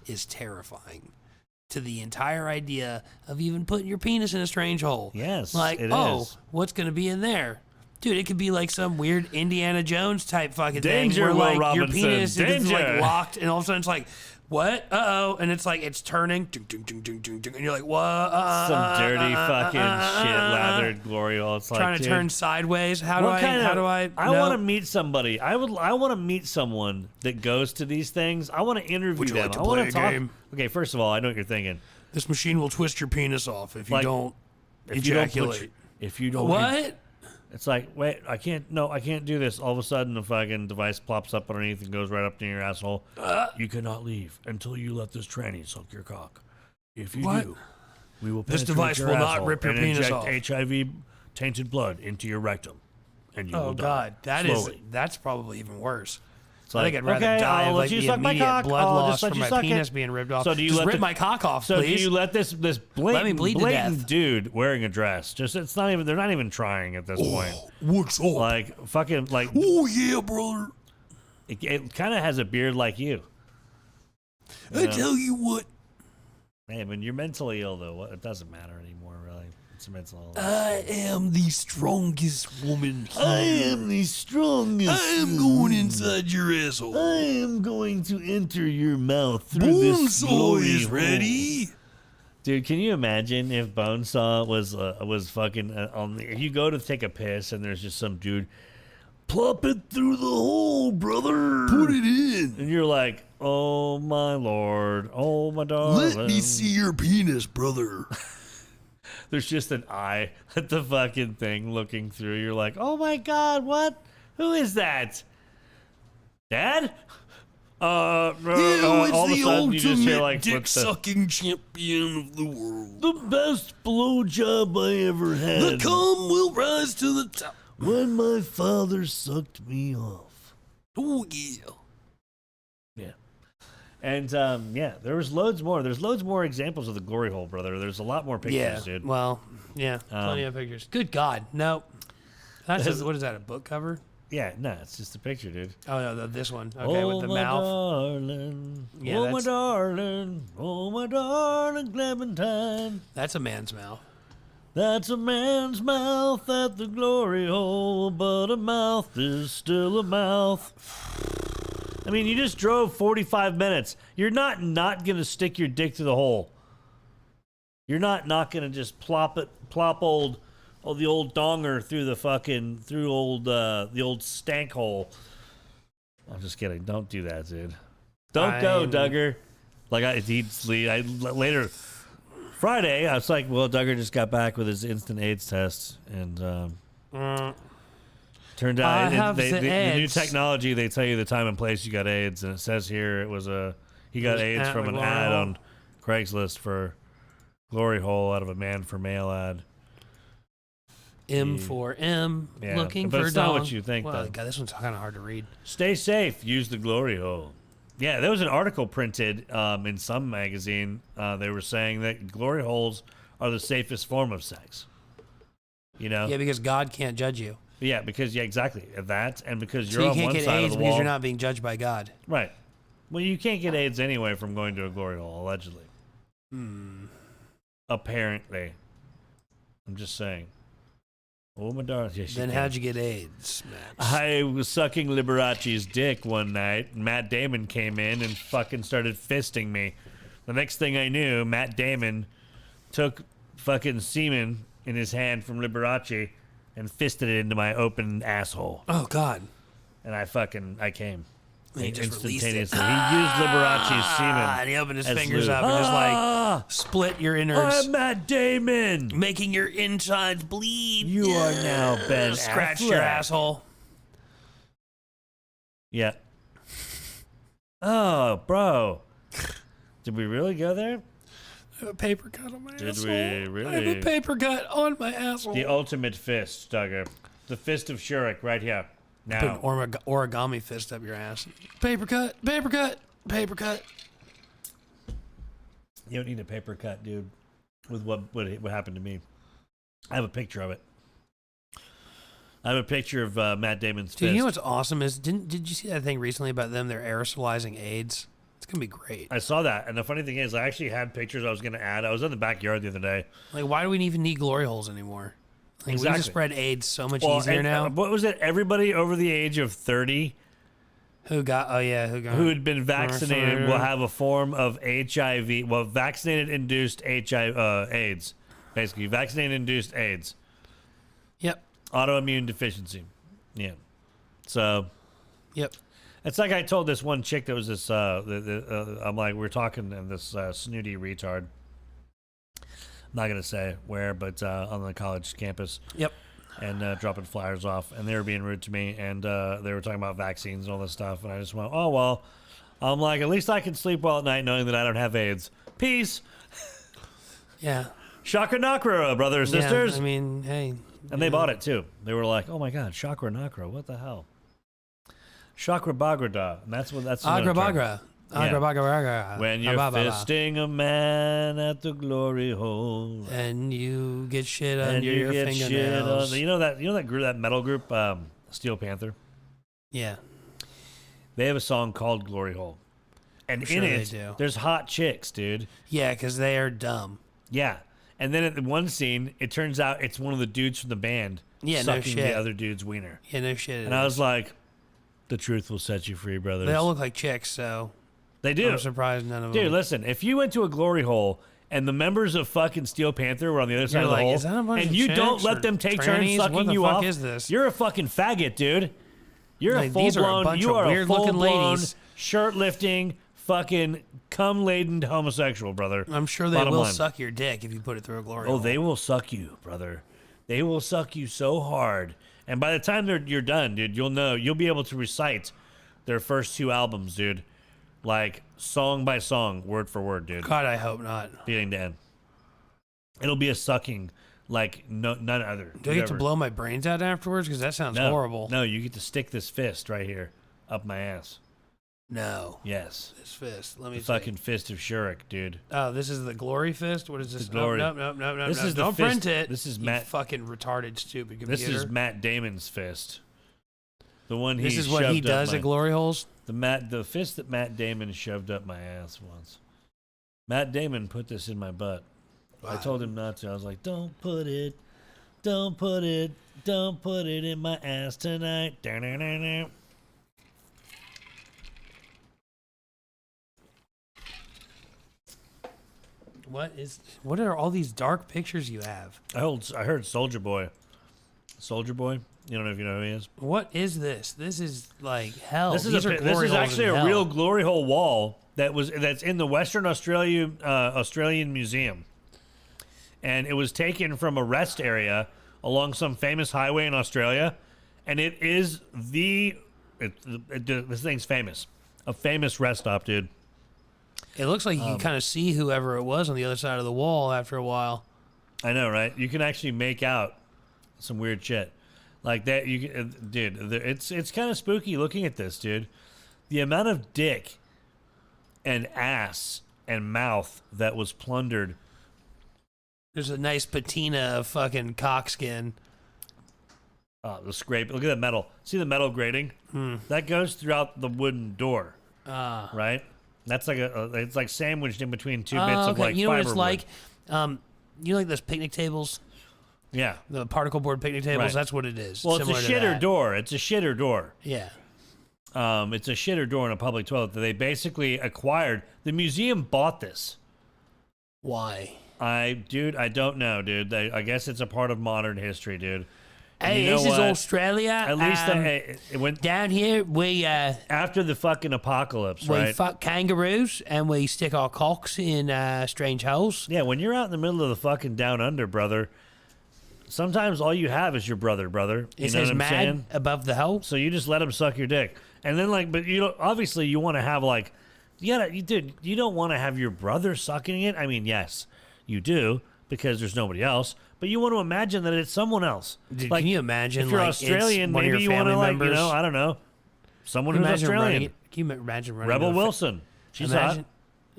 is terrifying to the entire idea of even putting your penis in a strange hole. Yes, like, it is. What's going to be in there? Dude, it could be like some weird Indiana Jones type fucking Danger, thing where Will like your Robinson, penis is like danger. locked, and all of a sudden it's like, what? And it's like it's turning, and you're like, what? Some dirty fucking shit lathered glory hole. It's like trying to turn sideways. How do I? I want to meet somebody. I want to meet someone that goes to these things. I want to interview Would you them. like to I want play to a talk. game? Okay, first of all, I know what you're thinking. This machine will twist your penis off if you don't ejaculate. If you don't, what? It's like, wait, I can't do this. All of a sudden, the fucking device plops up underneath and goes right up to your asshole. You cannot leave until you let this tranny suck your cock. If you do, we will This penetrate device your will not asshole rip your and penis inject off. HIV-tainted blood into your rectum, and you will die. God, slowly. that's probably even worse. It's I think I'd rather okay, die I'll of let like you the suck my immediate cock. blood I'll loss just let from you my suck penis it. being ripped off. So do you just let rip the- my cock off, So please? do you let this blatant, bleed to blatant death. dude wearing a dress? Just it's not even. They're not even trying at this point. What's up? Like fucking like. Oh yeah, brother. It kind of has a beard like you. I tell you what. Hey, when you're mentally ill, though, it doesn't matter anymore, really. It's a mental illness. I am the strongest woman here. I am the strongest. I am going inside your asshole. I am going to enter your mouth through this glory is hole. ready. Dude, can you imagine if Bonesaw was fucking on the, if you go to take a piss and there's just some dude, plop it through the hole, brother. Put it in. And you're like, oh my lord, oh my darling. Let me see your penis, brother. There's just an eye at the fucking thing looking through. You're like, oh my god, what? Who is that? Dad? All of a sudden you just hear like dick-sucking champion of the world. the best blowjob I ever had. The cum will rise to the top. When my father sucked me off. Oh yeah. Yeah. And yeah, there was loads more. There's loads more examples of the glory hole, brother. There's a lot more pictures, dude. Well, yeah, plenty of pictures. Good God, no. What is that? A book cover? Yeah, no, it's just a picture, dude. Oh no, this one. Okay, with the my mouth. Darling. Yeah, oh my darling, oh my darling Clementine. That's a man's mouth. That's a man's mouth at the glory hole, but a mouth is still a mouth. I mean, you just drove 45 minutes. You're not going to stick your dick to the hole. You're not going to just plop the old donger through the old stank hole. I'm just kidding. Don't do that, dude. Don't go, Duggar. Like later Friday, I was like, well, Duggar just got back with his instant AIDS test, and turned out the new technology. They tell you the time and place you got AIDS, and it says here it was he got AIDS from an ad on Craigslist for glory hole out of a man for male ad. M for M, Yeah, looking but for it's dong. not what you think, Well, though. God, this one's kind of hard to read. Stay safe. Use the glory hole. Yeah, there was an article printed in some magazine. They were saying that glory holes are the safest form of sex. You know? Yeah, because God can't judge you. Yeah, because, yeah, exactly. That, and because So you're you on can't one get side AIDS of the because wall. you're not being judged by God. Right. Well, you can't get AIDS anyway from going to a glory hole, allegedly. Apparently. I'm just saying. Oh, my darling. Yes, Then can. how'd you get AIDS, Max? I was sucking Liberace's dick one night, and Matt Damon came in and fucking started fisting me. The next thing I knew, Matt Damon took fucking semen in his hand from Liberace and fisted it into my open asshole. Oh, God. And I came. He just released it. Instantaneously. He used Liberace's semen. And he opened his as fingers lube. up and just like split your innards. I'm Matt Damon. Making your insides bleed. You are now Ben Scratch Affleck. your asshole. Yeah. Oh, bro. Did we really go there? I have a paper cut on my Did asshole. we really? I have a paper cut on my asshole. The ultimate fist, Duggar. The fist of Shurik right here. Now. Put an origami fist up your ass. Paper cut, paper cut, paper cut. You don't need a paper cut, dude. With what happened to me. I have a picture of it. I have a picture of Matt Damon's fist. Dude, you know what's awesome is, did you see that thing recently about them? They're aerosolizing AIDS. It's gonna be great. I saw that, and the funny thing is, I actually had pictures I was gonna add. I was in the backyard the other day. Like, why do we even need glory holes anymore? Like, we can just spread AIDS so much easier now. What was it? Everybody over the age of 30 who had been vaccinated will have a form of HIV. Well, vaccinated-induced AIDS, basically vaccinated-induced AIDS. Yep. Autoimmune deficiency. Yeah. So. Yep. It's like I told this one chick that was this. I'm like, we're talking, and this snooty retard. I'm not gonna say where, but on the college campus. Yep. And dropping flyers off, and they were being rude to me, and they were talking about vaccines and all this stuff, and I just went, oh well. I'm like, at least I can sleep well at night knowing that I don't have AIDS. Peace. Yeah. Chakra Nakra, brothers, sisters. Yeah, I mean, hey. And they bought it too. They were like, oh my god, Chakra Nakra, what the hell? Chakra Bagrada, and that's Agra Bagra. Agra Bagra Bagra. When you're fisting a man at the glory hole, and you get shit under your fingernails. You know that group, that metal group, Steel Panther. Yeah. They have a song called Glory Hole, and in it, there's hot chicks, dude. Yeah, because they are dumb. Yeah, and then at the one scene, it turns out it's one of the dudes from the band. Yeah, sucking no shit. the other dude's wiener. Yeah, no shit. And I was like, the truth will set you free, brothers. They all look like chicks, so they do. I'm surprised none of them. Dude, listen, if you went to a glory hole and the members of fucking Steel Panther were on the other side of the hole, is that a bunch and of you don't chicks let or them take trannies? turns sucking What the you fuck off, is this? you're a fucking faggot, dude. You're Like, a these are a full-blown, bunch you of are a weird-looking full-blown, ladies. shirt-lifting, fucking cum-laden homosexual, brother. I'm sure they Bottom will line. suck your dick if you put it through a glory Oh, hole. they will suck you, brother. They will suck you so hard. And by the time you're done, dude, you'll be able to recite their first 2 albums, dude. Like, song by song, word for word, dude. God, I hope not. Beginning to end. It'll be a sucking like none other. Do I get to blow my brains out afterwards? Because that sounds horrible. No, you get to stick this fist right here up my ass. No. Yes. This fist. Let me the see. fucking fist of Shurik, dude. Oh, this is the glory fist? What is this? The glory. No. This is the Don't fist. print it. This is you Matt. fucking retarded, stupid computer. This is Matt Damon's fist. The one he This is what he shoved up does my- at glory holes? The fist that Matt Damon shoved up my ass once. Matt Damon put this in my butt. I told him not to. I was like, don't put it in my ass tonight. Da-na-na-na. What are all these dark pictures you have? I heard Soldier Boy. Soldier Boy? You don't know if you know who he is? What is this? This is like hell. This These is are glory holes actually in a hell. real glory hole wall that's in the Western Australian Museum. And it was taken from a rest area along some famous highway in Australia. And it is this thing's famous. A famous rest stop, dude. It looks like you can kind of see whoever it was on the other side of the wall after a while. I know, right? You can actually make out some weird shit like that. You can, dude. It's kind of spooky looking at this, dude. The amount of dick and ass and mouth that was plundered. There's a nice patina of fucking cockskin. Oh, the scrape. Look at the metal. See the metal grating? That goes throughout the wooden door. Right? That's like it's like sandwiched in between two bits of like you know what fiber it's like? You know, like those picnic tables? Yeah. The particle board picnic tables? Right. That's what it is. Well, it's a shitter door. It's a shitter door. Yeah. It's a shitter door in a public toilet that they basically acquired. The museum bought this. Why? I don't know, dude. I guess it's a part of modern history, dude. Hey, this is Australia. At least it went down here. We after the fucking apocalypse, we right? fuck kangaroos and we stick our cocks in strange holes. Yeah, when you're out in the middle of the fucking down under, brother. Sometimes all you have is your brother. It says "mad" above the hole, so you just let him suck your dick, and then but you don't. Obviously, you want to have you don't want to have your brother sucking it. I mean, yes, you do because there's nobody else. But you want to imagine that it's someone else. Dude, can you imagine? If you're like, Australian, one maybe of your you want to members? I don't know, someone who's Australian. Can you imagine running? Rebel Wilson, she's hot.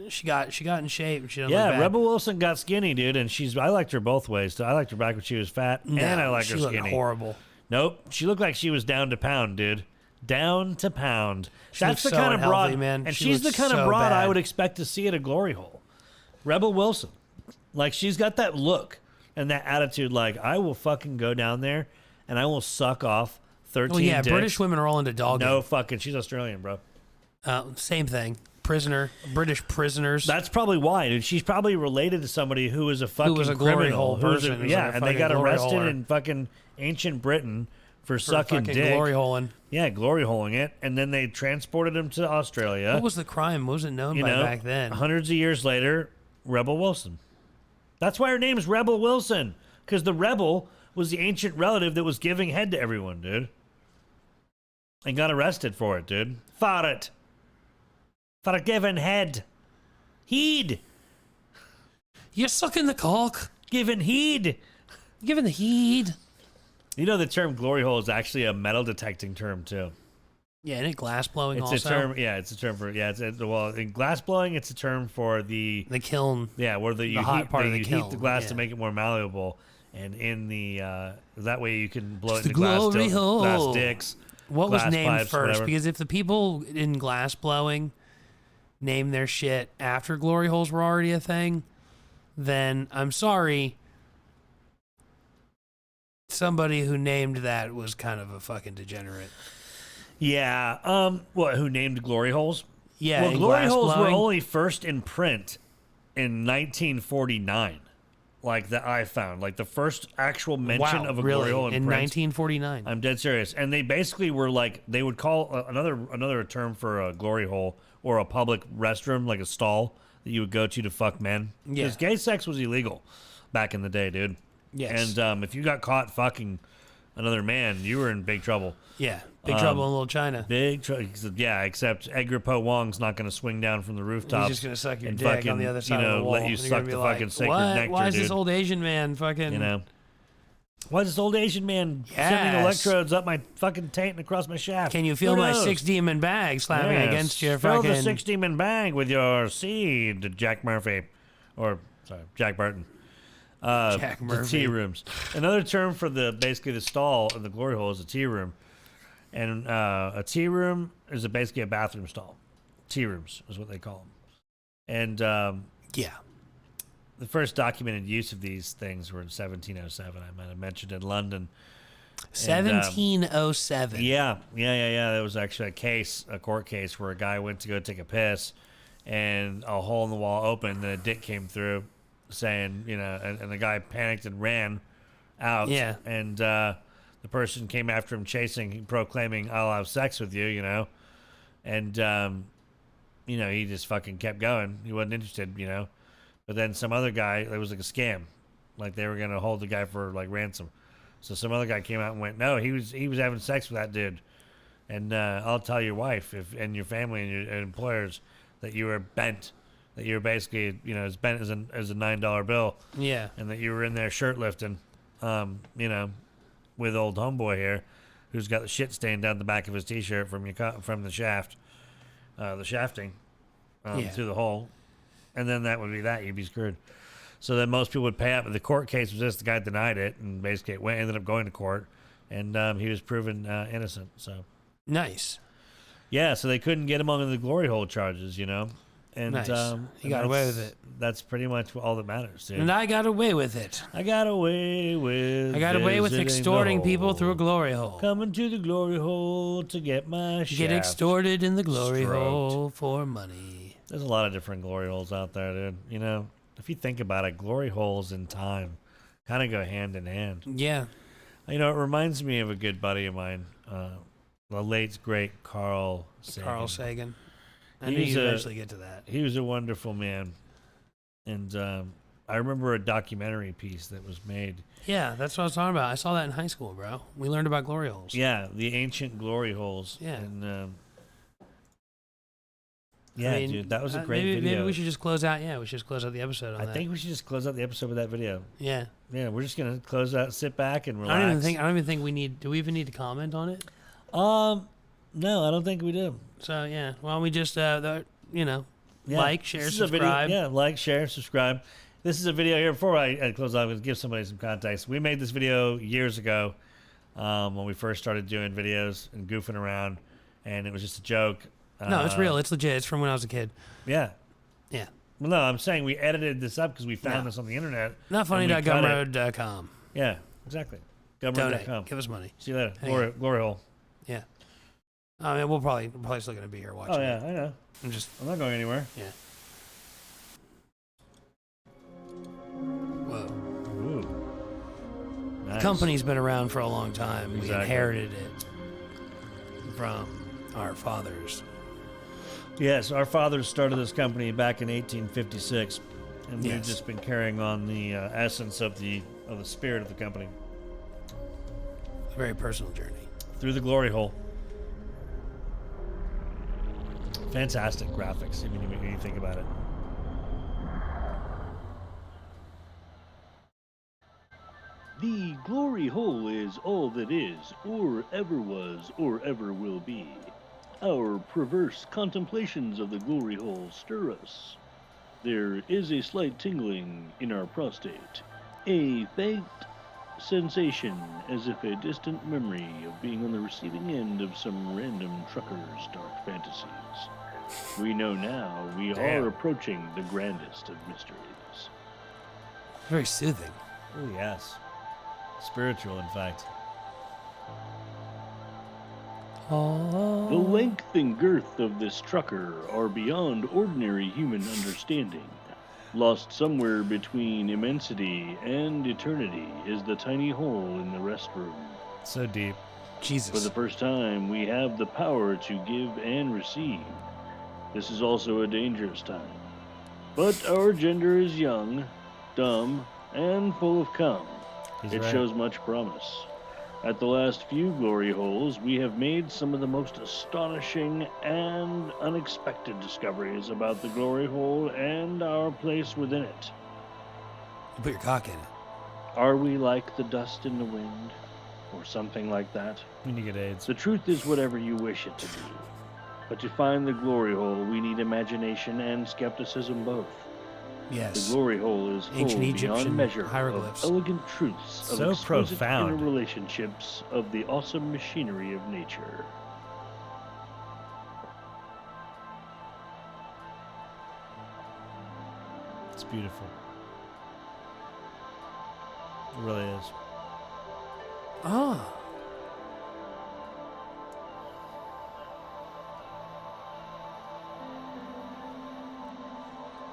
She got in shape. She Rebel Wilson got skinny, dude, and I liked her both ways. I liked her back when she was fat, and I liked her skinny. She looked horrible. Nope, she looked like she was down to pound, dude. Down to pound. That's the kind of broad, man. And she's the kind of broad I would expect to see at a glory hole. Rebel Wilson, like she's got that look and that attitude. Like I will fucking go down there and I will suck off 13. Oh yeah, dicks. British women are all into dogging. No fucking, she's Australian, bro. Same thing. British prisoners. That's probably why, dude. She's probably related to somebody who was a fucking glory hole person. And they got arrested in fucking ancient Britain for sucking dick. Glory holing. Yeah, glory holing it, and then they transported him to Australia. What was the crime? What was it known by back then? Hundreds of years later, Rebel Wilson. That's why her name's Rebel Wilson, because the rebel was the ancient relative that was giving head to everyone, dude, and got arrested for it, dude. For it. For giving head. Heed. You're sucking the cock. Giving heed. Giving the heed. You know the term glory hole is actually a metal detecting term too. Yeah, and glass blowing it's also. A term. Yeah, it's a term for in glass blowing, it's a term for the kiln. Yeah, where you hot part of the kiln. Heat the glass to make it more malleable, and in the that way you can blow it into glass dicks. What was named pipes, first? whatever. Because if the people in glass blowing named their shit after glory holes were already a thing, then I'm sorry. Somebody who named that was kind of a fucking degenerate. Yeah. Who named glory holes? Yeah. Well, glory holes were only first in print in 1949. Like that I found. Like the first actual mention of a glory hole in print. 1949. I'm dead serious. And they basically were like, they would call another term for a glory hole or a public restroom, like a stall that you would go to fuck men. Yeah. Because gay sex was illegal back in the day, dude. Yes. And if you got caught fucking another man, you were in big trouble. Yeah. Big trouble in Little China. Big trouble. Yeah, except Edgar Poe Wong's not going to swing down from the rooftop. He's just going to suck your and dick fucking, on the other side of the wall. Let you suck the fucking sacred nectar, Why is dude. this old Asian man fucking... You know? Why is this old Asian man sending electrodes up my fucking taint and across my shaft? Can you feel my 6-demon bag slapping against your fill fucking... Fill the 6-demon bag with your seed, Jack Murphy. Or, sorry, Jack Burton. Jack Murphy. The tea rooms. Another term for basically the stall in the glory hole is a tea room. And a tea room is basically a bathroom stall. Tea rooms is what they call them. And yeah, the first documented use of these things were in 1707. I might have mentioned in London. 1707. Yeah. There was actually a court case where a guy went to go take a piss, and a hole in the wall opened, and a dick came through, saying, and the guy panicked and ran out. Yeah. And the person came after him chasing, proclaiming, "I'll have sex with you," And, he just fucking kept going. He wasn't interested, But then some other guy, it was like a scam. Like they were going to hold the guy for like ransom. So some other guy came out and went, "No, he was having sex with that dude. And I'll tell your wife and your family and your employers that you were bent that you're basically, as bent as a $9 bill. Yeah. And that you were in there shirt lifting, with old homeboy here, who's got the shit stained down the back of his t-shirt from the shaft, the shafting, through the hole. And then that would be that. You'd be screwed. So then most people would pay up. But the court case was this. The guy denied it, and basically ended up going to court, and he was proven innocent. So nice. Yeah, so they couldn't get him on the glory hole charges, And nice. He got away with it. That's pretty much all that matters, dude. And I got away with it. I got away with extorting people through a glory hole. Coming to the glory hole to get my shaft. Get extorted in the glory stroked. hole for money. There's a lot of different glory holes out there, dude. If you think about it, glory holes and time kind of go hand in hand. Yeah. It reminds me of a good buddy of mine, the late, great Karl Sagan. Carl Sagan. I knew you'd eventually get to that. He was a wonderful man. And I remember a documentary piece that was made. Yeah, that's what I was talking about. I saw that in high school, bro. We learned about glory holes. Yeah, the ancient glory holes. Yeah. And, dude, that was a great video. Maybe we should just close out. Yeah, we should just close out the episode on that. I think we should just close out the episode with that video. Yeah. Yeah, we're just gonna close out, sit back, and relax. I don't even think we need. Do we even need to comment on it? No, I don't think we do. So yeah, why don't we just like, share, This is subscribe. Like, share, subscribe. This is a video here. Before I close out, I'm gonna give somebody some context. We made this video years ago when we first started doing videos and goofing around, and it was just a joke. No, it's real. It's legit. It's from when I was a kid. Yeah. Yeah. Well, no, I'm saying we edited this up because we found this on the internet. Notfunny.gumroad.com. Yeah, exactly. Donate. Gumroad.com. Give us money. See you later. Glory hole. Yeah. I mean, we're probably still going to be here watching. Oh, yeah, I know. I'm not going anywhere. Yeah. Whoa. Ooh. Nice. The company's been around for a long time. Exactly. We inherited it from our fathers. Yes, our fathers started this company back in 1856, and we've just been carrying on the essence of the spirit of the company. A very personal journey. Through the glory hole. Fantastic graphics, when you think about it. The glory hole is all that is, or ever was, or ever will be. Our perverse contemplations of the glory hole stir us. There is a slight tingling in our prostate, a faint sensation as if a distant memory of being on the receiving end of some random trucker's dark fantasies. We know now we are approaching the grandest of mysteries. Very soothing. Oh, yes. Spiritual, in fact. The length and girth of this trucker are beyond ordinary human understanding. Lost somewhere between immensity and eternity is the tiny hole in the restroom. So deep. Jesus. For the first time, we have the power to give and receive. This is also a dangerous time. But our gender is young, dumb, and full of cum. It shows much promise. At the last few glory holes, we have made some of the most astonishing and unexpected discoveries about the glory hole and our place within it. You put your cock in it. Are we like the dust in the wind? Or something like that? When you get AIDS. The truth is whatever you wish it to be. But to find the glory hole, we need imagination and skepticism both. Yes. The glory hole is ancient full Egyptian beyond measure hieroglyphs. of elegant truths of So exquisite profound. interrelationships of the awesome machinery of nature. It's beautiful. It really is. Ah.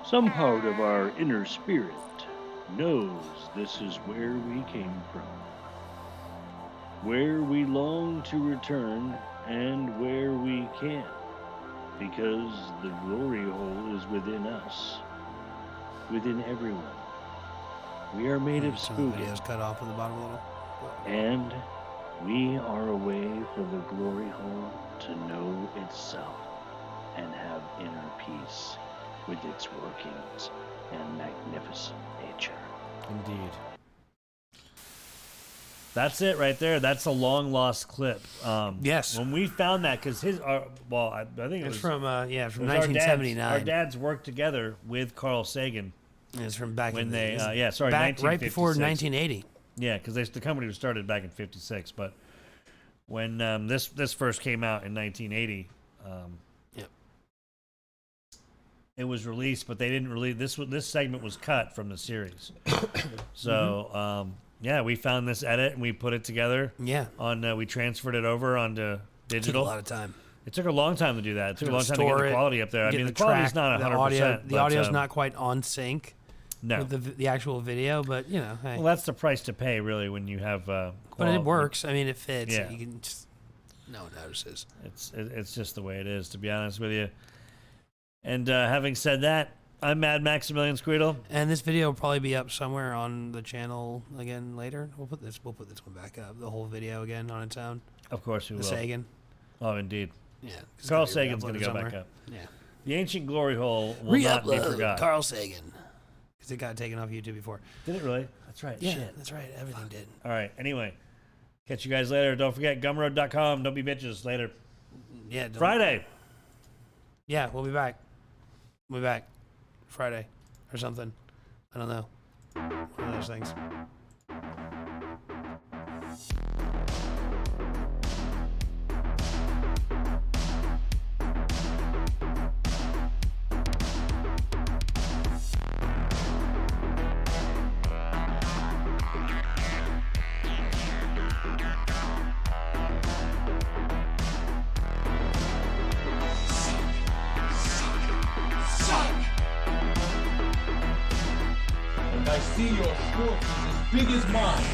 Some part of our inner spirit knows this is where we came from, where we long to return, and where we can't, because the glory hole is within us, within everyone. We are made of Some of the spooky, videos cut off at the bottom a little. and we are a way for the glory hole to know itself and have inner peace. with its workings and magnificent nature. Indeed. That's it right there. That's a long lost clip. Yes. When we found that, because I think it was from from it was 1979. Our dads worked together with Carl Sagan. It's from back when in they back 1956. right before 1980. Yeah, because the company was started back in '56, but when this first came out in 1980, it was released, but they didn't release this segment was cut from the series. So we found this edit and we put it together. Yeah, we transferred it over onto digital. Took a lot of time. It took a long time to do that. It took a long time to get the quality up there. I mean, the quality's not 100%. The audio's not quite on sync. No, with the actual video, but hey. Well, that's the price to pay, really, when you have. But it works. I mean, it fits. Yeah. You can just no one notices. It's just the way it is, to be honest with you. And having said that, I'm Mad Maximilien Skreedle, and this video will probably be up somewhere on the channel again later. We'll put this one back up. The whole video again on its own. Of course, we will. Sagan. Oh, indeed. Yeah. Carl Sagan's going to go back up. Yeah. The ancient glory hole will not be forgotten. Carl Sagan. Because it got taken off YouTube before. Did it really? That's right. Yeah, Shit. that's right. Everything did. All right. Anyway, catch you guys later. Don't forget, gumroad.com. Don't be bitches. Later. Yeah. Friday. Yeah, we'll be back. We'll be back Friday or something. I don't know. One of those things. I see your shorts is as big as mine.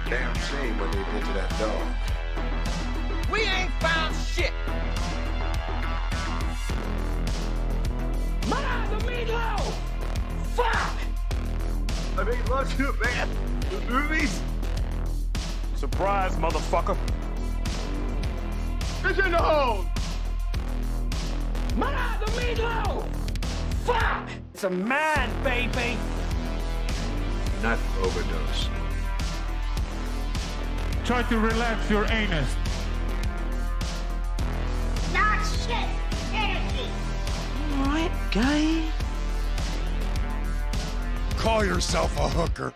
Damn shame what they did to that dog. We ain't found shit. The meatloaf! Fuck! I mean, let's do it, man. The movies. Surprise, motherfucker. Pigeon hole. The meatloaf! Fuck! It's a man, baby. Not overdose. Try to relax your anus. Not shit. Energy. Alright, gay. Call yourself a hooker.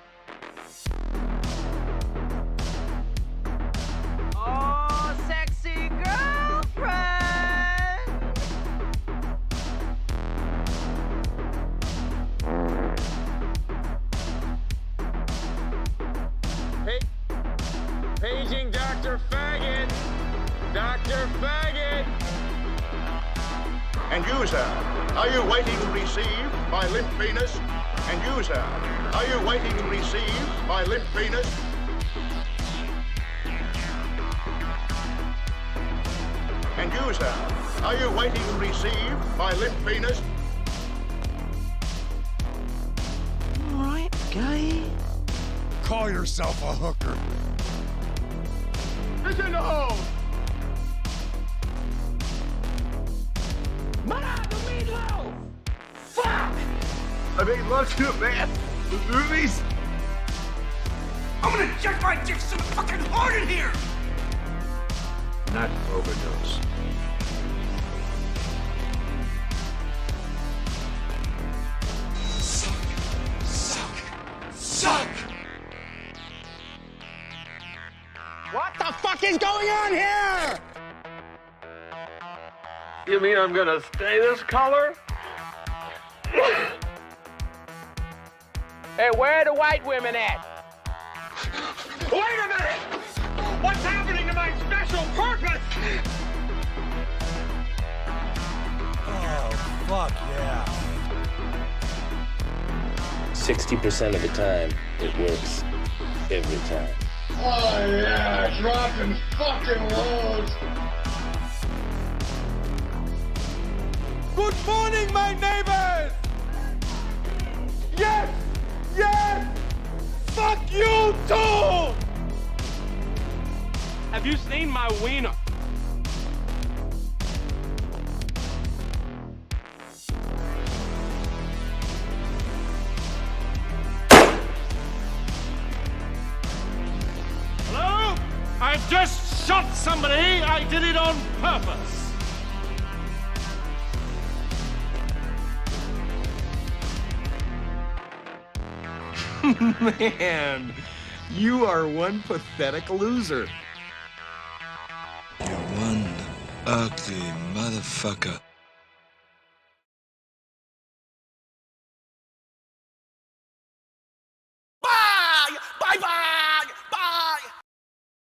Oh, sexy girlfriend. Paging Dr. Faggot. Dr. Faggot. And you, sir, are you waiting to receive my limp penis? And you, sir, are you waiting to receive my limp penis? And you, sir, are you waiting to receive my limp penis? Alright, gay. Call yourself a hooker. Pigeon hole. The meatloaf! Fuck! I mean, let's do it, man. The movies. I'm gonna check my dick so fucking hard in here! Not overdose. Suck! What the fuck is going on here? You mean I'm gonna stay this color? Hey, where are the white women at? Wait a minute! What's happening to my special purpose? Oh, fuck yeah. 60% of the time, it works every time. Oh, yeah, dropping fucking loads. Good morning, my neighbors! Yes! Yes! Fuck you too! Have you seen my wiener? I just shot somebody. I did it on purpose. Man, you are one pathetic loser. You're one ugly motherfucker.